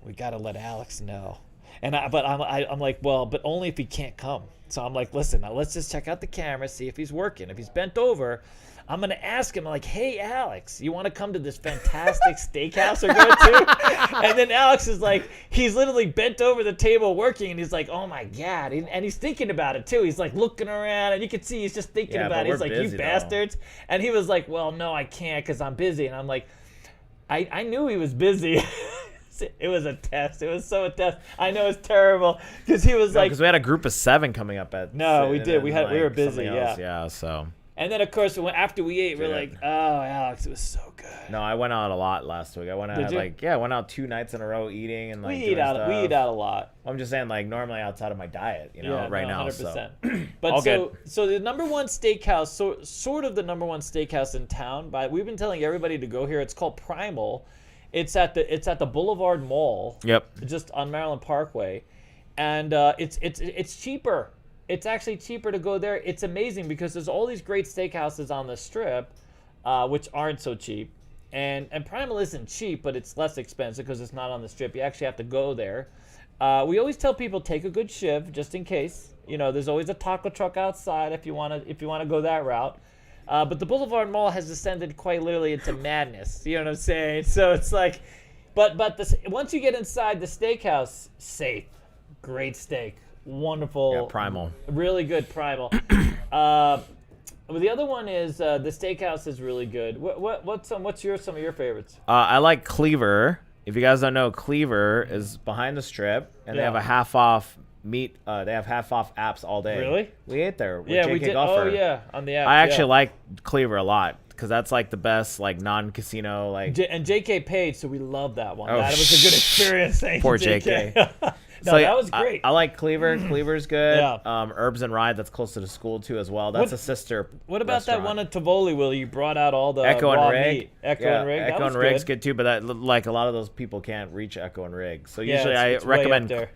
we gotta let Alex know. And I'm like, well, but only if he can't come. So I'm like, listen, now let's just check out the camera, see if he's working. If he's bent over, I'm gonna ask him, like, hey Alex, you want to come to this fantastic steakhouse we're going to? And then Alex is like, he's literally bent over the table working, and he's like, oh my god, and he's thinking about it too. He's like looking around, and you can see he's just thinking Yeah, about but it. He's we're like, busy, you though. bastards. And he was like, well, no, I can't because I'm busy. And I'm like, I knew he was busy. It was a test. It was so a test. I know it's terrible because he was like, Because we had a group of 7 coming up at. No, we did. and We then, were like, busy, something yeah. else. Yeah. So. and then of course after we ate, we're Yeah. like, oh, Alex, it was so good. No, I went out a lot last week. I went Did out you? I went out 2 nights in a row eating and like We eat doing out. stuff. We eat out a lot. I'm just saying, like, normally outside of my diet, you know, right now. 100%. So. But All so the number one steakhouse, sort of the number one steakhouse in town. We've been telling everybody to go here. It's called Primal. It's at the Boulevard Mall. Yep. Just on Maryland Parkway, and it's cheaper. It's actually cheaper to go there. It's amazing because there's all these great steakhouses on the strip, which aren't so cheap. And Primal isn't cheap, but it's less expensive because it's not on the strip. You actually have to go there. We always tell people take a good shiv just in case. You know, there's always a taco truck outside if you wanna go that route. But the Boulevard Mall has descended quite literally into madness. You know what I'm saying? So it's like, but once you get inside the steakhouse, safe, great steak, wonderful, Yeah, Primal. really good Primal. Well, the other one is the Steakhouse is really good. What's some of your favorites? I like Cleaver. If you guys don't know, Cleaver is behind the strip, and they Yeah. have a half off meat. They have half off apps all day. Really? We ate there with Yeah, JK we did. Golfer. Oh yeah, on the app. I actually yeah. like Cleaver a lot because that's like the best like non-casino like. And JK paid, so we love that one. Oh, That was a good experience. Thank Poor you, JK. JK. No, So, that was great. I like Cleaver. Cleaver's good. Yeah. Herbs and Ride, that's close to the school too as well. That's What- a sister. What about that restaurant. one at Tivoli where you brought out all the Echo raw and Rig? meat? Echo Yeah, and Rig. That Echo was and Rig's good. good too, but that like a lot of those people can't reach Echo and Rig. So Yeah, usually it's I way up recommend there.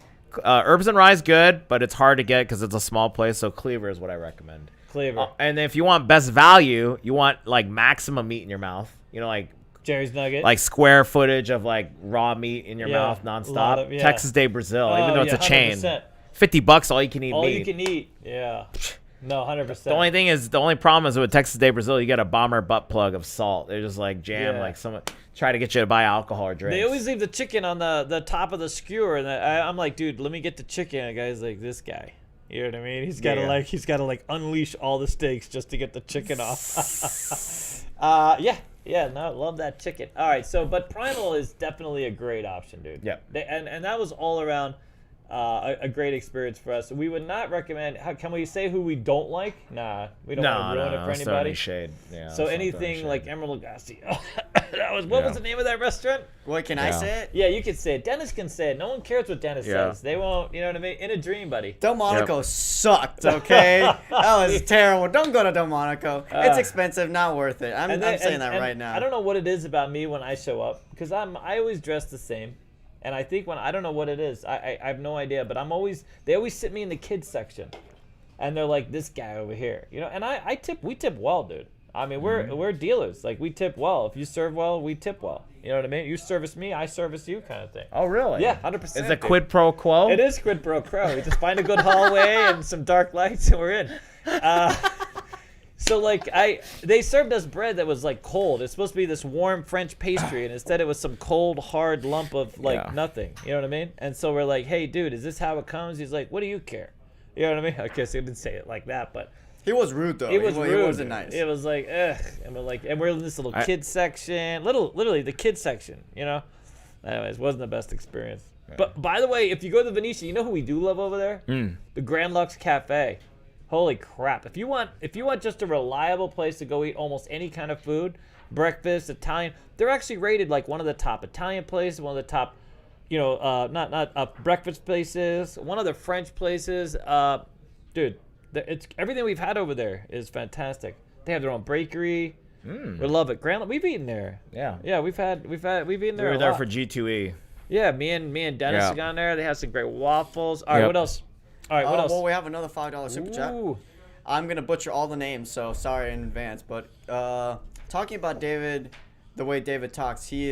Herbs and Rye's good, but it's hard to get because it's a small place. So Cleaver is what I recommend. Cleaver. And if you want best value, you want like maximum meat in your mouth. You know, Jerry's Nugget. like square footage of like raw meat in your Yeah, mouth a lot nonstop. of- yeah. Texas Day Brazil, even Oh, though it's yeah, a chain. 100%. $50 all you can eat all meat. you can eat. Yeah. No, 100%. The only problem is with Texas Day Brazil, you get a bomber butt plug of salt. They're just like jam, Yeah. like someone try to get you to buy alcohol or drinks. They always leave the chicken on the top of the skewer, and I'm like, dude, let me get the chicken. And the guy's like, this guy. You know what I mean? He's got to like unleash all the steaks just to get the chicken off. No, love that chicken. All right, but Primal is definitely a great option, dude. Yeah. And that was all around a great experience for us. We would not recommend. Can we say who we don't like? Nah, we don't want to ruin it for anybody. Shade. Yeah, so anything like Emerald Lagasse. What was the name of that restaurant? What, can I say it? Yeah, you can say it. Dennis can say it. No one cares what Dennis says. They won't. You know what I mean? In a dream, buddy. Delmonico sucked. Okay, that was terrible. Don't go to Delmonico. It's expensive, not worth it. I'm saying that right now. I don't know what it is about me when I show up because I always dress the same. And I think I don't know what it is. I have no idea, but they always sit me in the kids section, and they're like, this guy over here, you know. And we tip well, dude. I mean, we're dealers. Like, we tip well. If you serve well, we tip well. You know what I mean? You service me, I service you, kind of thing. Oh, really? Yeah, 100%. It's a quid pro quo. It is quid pro quo. We just find a good hallway and some dark lights, and we're in. So like they served us bread that was like cold. It's supposed to be this warm French pastry, and instead it was some cold, hard lump of like nothing. You know what I mean? And so we're like, hey, dude, is this how it comes? He's like, what do you care? You know what I mean? I guess he didn't say it like that, but he was rude though. He rude. He wasn't nice. It was like, ugh. And we're in this little kid section, literally the kid section. You know. Anyways, wasn't the best experience. Right. But by the way, if you go to the Venetian, you know who we do love over there? The Grand Lux Cafe. Holy crap. If you want just a reliable place to go eat almost any kind of food, breakfast, Italian, they're actually rated like one of the top Italian places, one of the top, not breakfast places, one of the French places. Dude, it's everything we've had over there is fantastic. They have their own bakery. We love it. We've eaten there. Yeah, we've eaten there. We were there for G2E. Yeah, me and Dennis have gone there. They have some great waffles. All right, what else? All right, what else? Well, we have another $5 super chat. I'm going to butcher all the names, so sorry in advance. But talking about David, the way David talks, he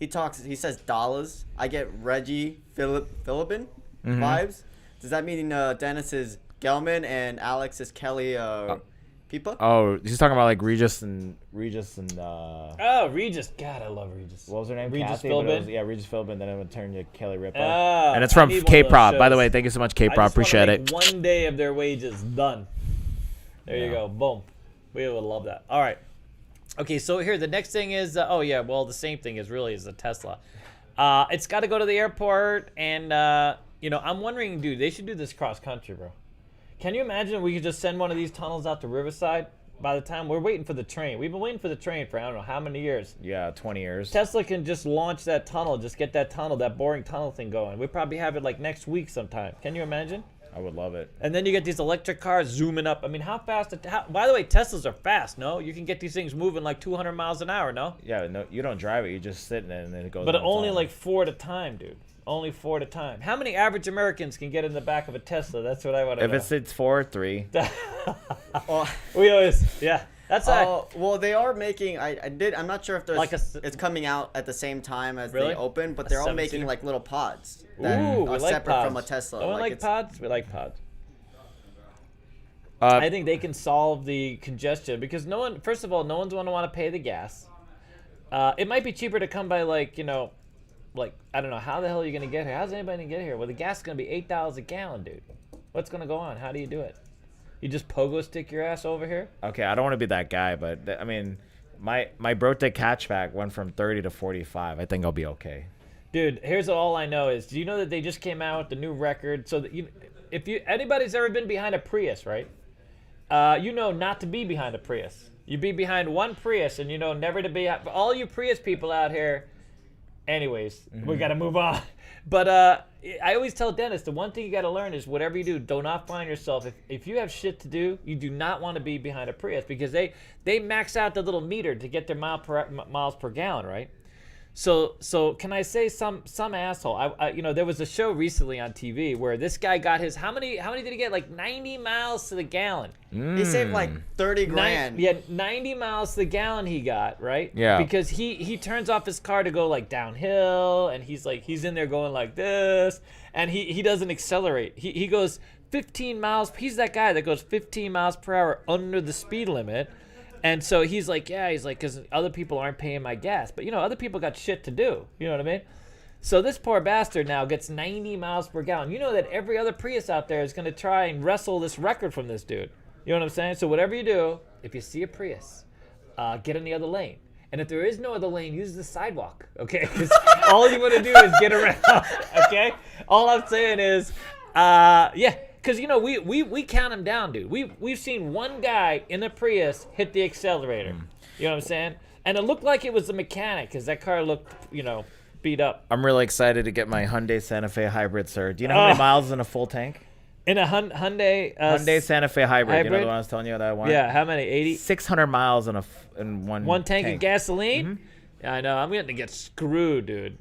says dollars. I get Reggie Philippin vibes. Does that mean Dennis is Gelman and Alex is Kelly Pipa? Oh, he's talking about like Regis and Oh, Regis. God, I love Regis. What was her name? Regis Kathy, Philbin. Regis Philbin. Then it would turn to Kelly Ripa. And it's from K-Prop. By the way, thank you so much, K-Prop. Appreciate it. One day of their wages done. There you go. Boom. We would love that. All right. Okay, so here the next thing is the same thing is the Tesla. It's got to go to the airport, and I'm wondering, dude, they should do this cross country, bro. Can you imagine we could just send one of these tunnels out to Riverside? By the time we're waiting for the train, we've been waiting for the train for I don't know how many years. Yeah, 20 years. Tesla can just launch that tunnel, just get that boring tunnel thing going. We probably have it like next week sometime. Can you imagine? I would love it. And then you get these electric cars zooming up. I mean, how fast? By the way, Teslas are fast. No, you can get these things moving like 200 miles an hour. No. Yeah, no, you don't drive it. You just sit in it and then it goes. But only like 4 at a time, dude. Only 4 at a time. How many average Americans can get in the back of a Tesla? That's what I want to know. If it's 4 or 3. We always, yeah. That's well, they are making. I'm not sure if there's. It's coming out at the same time as they open, but they're all making like little pods that are separate from a Tesla. Don't we like pods? We like pods. I think they can solve the congestion because first of all, no one's going to want to pay the gas. It might be cheaper to come by I don't know, how the hell are you going to get here? How's anybody going to get here? Well, the gas is going to be $8 a gallon, dude. What's going to go on? How do you do it? You just pogo stick your ass over here? Okay, I don't want to be that guy, but I mean, my birthday catchback went from 30 to 45. I think I'll be okay. Dude, here's all I know is, do you know that they just came out with the new record? So that if anybody's ever been behind a Prius, right? Not to be behind a Prius. You be behind one Prius, and never to be. All you Prius people out here. Anyways, we got to move on. But I always tell Dennis, the one thing you got to learn is whatever you do not find yourself. If you have shit to do, you do not want to be behind a Prius because they max out the little meter to get their miles per gallon, right? So can I say some asshole? There was a show recently on TV where this guy got his how many did he get? Like 90 miles to the gallon. He saved like 30 grand. 90 miles to the gallon he got, right? Yeah. Because he turns off his car to go like downhill, and he's in there going like this, and he doesn't accelerate. He goes 15 miles. He's that guy that goes 15 miles per hour under the speed limit. And so he's like, because other people aren't paying my gas. But, other people got shit to do. You know what I mean? So this poor bastard now gets 90 miles per gallon. You know that every other Prius out there is going to try and wrestle this record from this dude. You know what I'm saying? So whatever you do, if you see a Prius, get in the other lane. And if there is no other lane, use the sidewalk, okay? Because all you want to do is get around, okay? All I'm saying is, yeah, because, you know, we count them down, dude. We've seen one guy in a Prius hit the accelerator. You know what I'm saying? And it looked like it was the mechanic because that car looked, you know, beat up. I'm really excited to get my Hyundai Santa Fe hybrid, sir. Do you know how many miles in a full tank? In a Hyundai Santa Fe hybrid. You know the one I was telling you that I want? Yeah, how many? 80? 600 miles in one tank of gasoline? Mm-hmm. Yeah, I know. I'm going to get screwed, dude.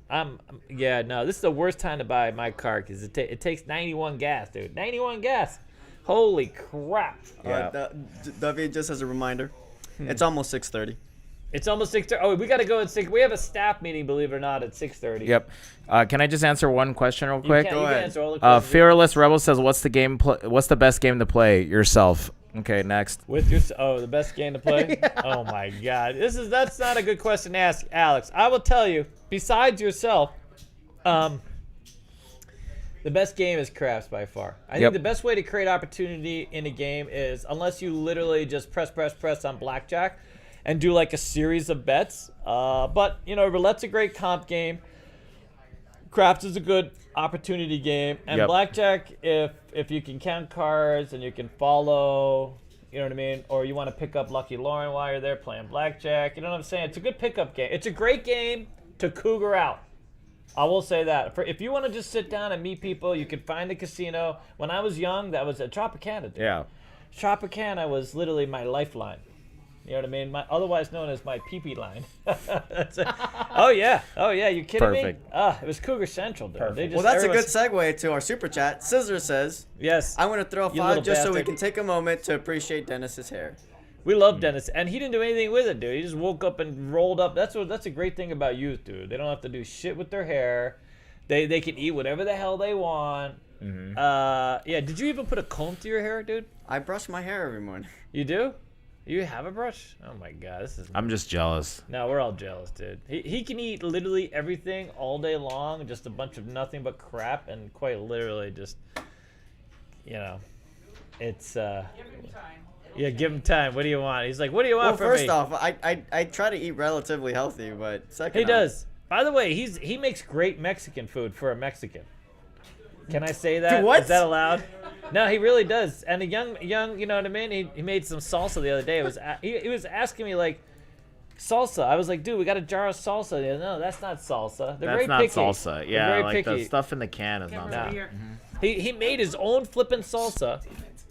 Yeah, no, this is the worst time to buy my car because it takes 91 gas, dude. 91 gas. Holy crap. Yeah. David, just as a reminder, it's almost 6:30. It's almost 6:30. Oh, we got to go at 6. We have a staff meeting, believe it or not, at 6:30. Yep. Can I just answer one question real quick? You can answer all the questions. Fearless Rebel says, "What's the best game to play yourself?" Okay, next. With your the best game to play? Yeah. Oh my God, that's not a good question to ask, Alex. I will tell you. Besides yourself, the best game is craps by far. I think the best way to create opportunity in a game is unless you literally just press on Blackjack and do like a series of bets. But, you know, roulette's a great comp game. Craps is a good opportunity game. And Blackjack, if you can count cards and you can follow, you know what I mean? Or you want to pick up Lucky Lauren while you're there playing Blackjack. You know what I'm saying? It's a good pickup game. It's a great game to cougar out. I will say that. If you want to just sit down and meet people, you can find a casino. When I was young, that was at Tropicana. Dude. Yeah. Tropicana was literally my lifeline. You know what I mean? Otherwise known as my pee-pee line. Oh, yeah. You kidding me? It was Cougar Central, dude. Well, that's a good segue to our super chat. Scissor says, yes. I want to throw a You 5 just so we bastard. can take a moment to appreciate Dennis's hair. We love Dennis, and he didn't do anything with it, dude. He just woke up and rolled up. That's a great thing about youth, dude. They don't have to do shit with their hair. They can eat whatever the hell they want. Mm-hmm. Yeah. Did you even put a comb through your hair, dude? I brush my hair every morning. You do? You have a brush? Oh my God, this is. I'm just jealous. No, we're all jealous, dude. He can eat literally everything all day long, just a bunch of nothing but crap, and quite literally just, you know, it's. Give him time. Yeah, give him time. What do you want? He's like, what do you want from me? Well, first off, I try to eat relatively healthy, but second He off, does. By the way, he makes great Mexican food for a Mexican. Can I say that? What? Is that allowed? No, he really does. And a young, you know what I mean? He made some salsa the other day. It was he was asking me like, salsa. I was like, dude, we got a jar of salsa. Goes, no, that's not salsa. They're very That's picky. not salsa. Yeah, They're very like picky. the stuff in the can is not. No. He made his own flippin' salsa,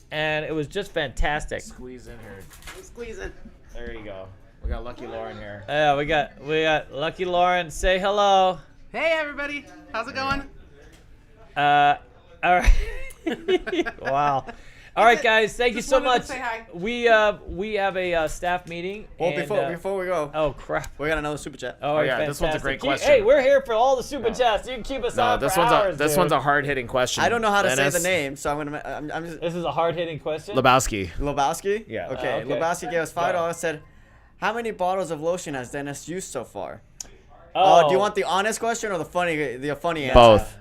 and it was just fantastic. Squeeze in here. Squeeze it. There you go. We got Lucky Lauren here. Yeah, we got Lucky Lauren. Say hello. Hey everybody, how's it going? All right. Wow. All right, guys. Thank you Just so wanted to much. say hi. We have a staff meeting. Well, and, before we go, oh crap. we got another super chat. Oh yeah, this one's a great question. Hey, we're here for all the super chats. You can keep us No, on this for one's hours, this dude. one's a hard hitting question. I don't know how to say Dennis the name, so I'm just This is a hard hitting question. Lebowski. Lebowski. Yeah. Okay. Okay. Lebowski gave us $5. Yeah. Said, how many bottles of lotion has Dennis used so far? Oh, Do you want the honest question or the funny answer? Both.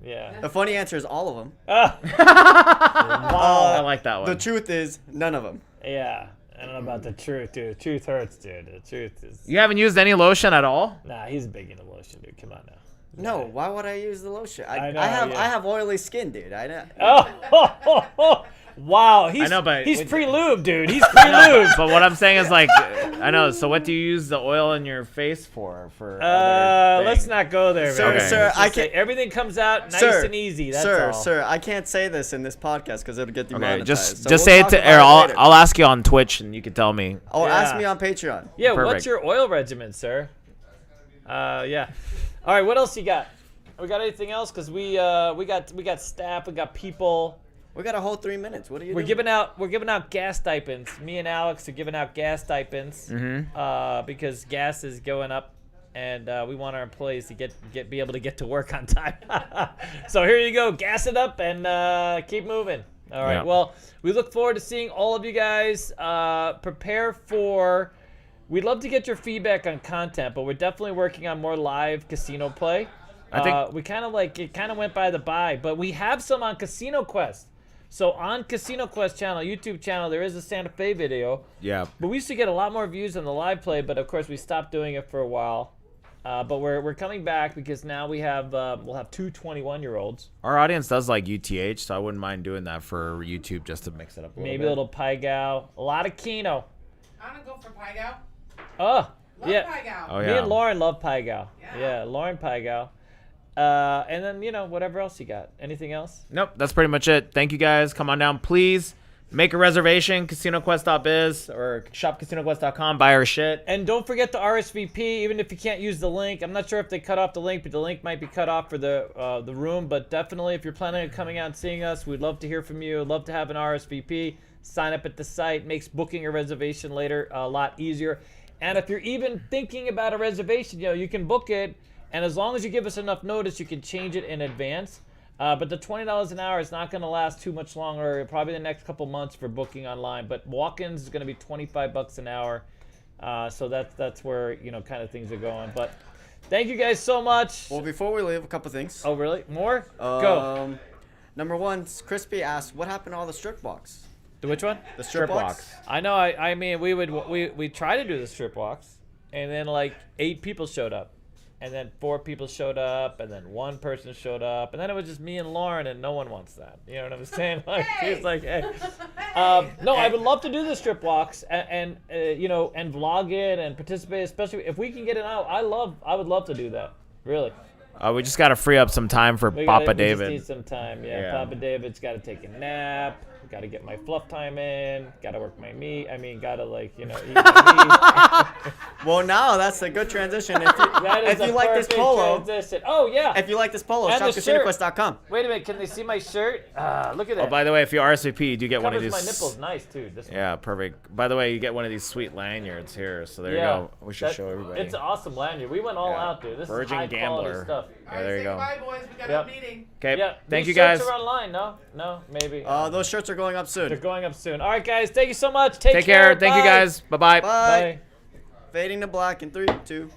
Yeah. The funny answer is all of them. Ah. I like that one. The truth is none of them. Yeah. I don't know about the truth, dude. The truth hurts, dude. The truth is. You haven't used any lotion at all? Nah, he's big into lotion, dude. Come on now. No, why would I use the lotion? I know, have yeah. I have oily skin, dude. Oh, wow. He's, I know, but he's pre-lubed, dude. He's pre-lubed. But what I'm saying is like, I know. So what do you use the oil in your face for? Other Let's things? not go there, Sir, man. sir, Let's I just say can't- everything comes out nice Sir, and easy. That's all. Sir, I can't say this in this podcast because it'll get demonetized. Okay, just So we'll say it talk to, about or I'll later. I'll ask you on Twitch and you can tell me. Or ask Yeah. me on Patreon. Yeah, what's Perfect. your oil regimen, sir? Yeah. All right, what else you got? We got anything else? Cause we got staff, we got people. We got a whole 3 minutes. What are you We're doing? giving out gas stipends. Me and Alex are giving out gas stipends because gas is going up, and we want our employees to be able to get to work on time. So here you go, gas it up and keep moving. All right. Yeah. Well, we look forward to seeing all of you guys. Prepare for. We'd love to get your feedback on content, but we're definitely working on more live casino play. I think we kind of it kind of went by the by, but we have some on Casino Quest. So on Casino Quest channel, YouTube channel, there is a Santa Fe video. Yeah. But we used to get a lot more views on the live play, but of course we stopped doing it for a while. But we're coming back because now we'll have two 21-year-olds. Our audience does like UTH, so I wouldn't mind doing that for YouTube just to mix it up a little Maybe bit. a little Pai Gow, a lot of Keno. I'm gonna go for Pai Gow. Oh, Love yeah. Pai Gow. Oh Me yeah. and Lauren love Pai Gow. Yeah. Yeah, Lauren Pai Gow. And then, whatever else you got. Anything else? Nope, that's pretty much it. Thank you guys. Come on down, please. Make a reservation, CasinoQuest.biz or shopCasinoQuest.com. Buy our shit. And don't forget to RSVP, even if you can't use the link. I'm not sure if they cut off the link, but the link might be cut off for the room. But definitely, if you're planning on coming out and seeing us, we'd love to hear from you. Love to have an RSVP. Sign up at the site. Makes booking a reservation later a lot easier. And if you're even thinking about a reservation, you can book it. And as long as you give us enough notice, you can change it in advance. But the $20 an hour is not going to last too much longer, probably the next couple months for booking online. But walk-ins is going to be $25 an hour. So that's where, kind of things are going. But thank you guys so much. Well, before we leave, a couple things. Oh, really? More? Go. Number one, Crispy asked, what happened to all the strip walks? The which one? The strip walks? I know. I mean, we tried to do the strip walks, and then 8 people showed up. And then 4 people showed up, and then 1 person showed up, and then it was just me and Lauren, and no one wants that. You know what I'm saying? She's like, hey. No, I would love to do the strip walks and vlog it and participate, especially if we can get it out. I would love to do that. Really. We just got to free up some time for We Papa just David. need some time. Yeah. Yeah. Papa David's got to take a nap. Got to get my fluff time in. Got to work my meat. I mean, got to eat my meat. Well, now that's a good transition. If you like this perfect polo, transition. Oh yeah. if you like this polo, And the shirt. shopcasinoquest.com. Wait a minute. Can they see my shirt? Look at that. Oh, by the way, if you RSVP, you do get one of Covers these. my nipples nice too. This one. Yeah, perfect. By the way, you get one of these sweet lanyards here. So there you go. We should show everybody. It's an awesome lanyard. We went all Yeah. out, dude. This Virgin is high quality Gambler. stuff. Yeah, there you go. Bye, boys. We got Yep. a meeting. Okay. Yeah. Thank These you guys. shirts are online. No, maybe. Those shirts are going up They're soon. going up soon. All right, guys. Thank you so much. Take Take care. Thank you Bye. guys. Bye-bye. Bye. Bye. Fading to black in 3, 2, 1.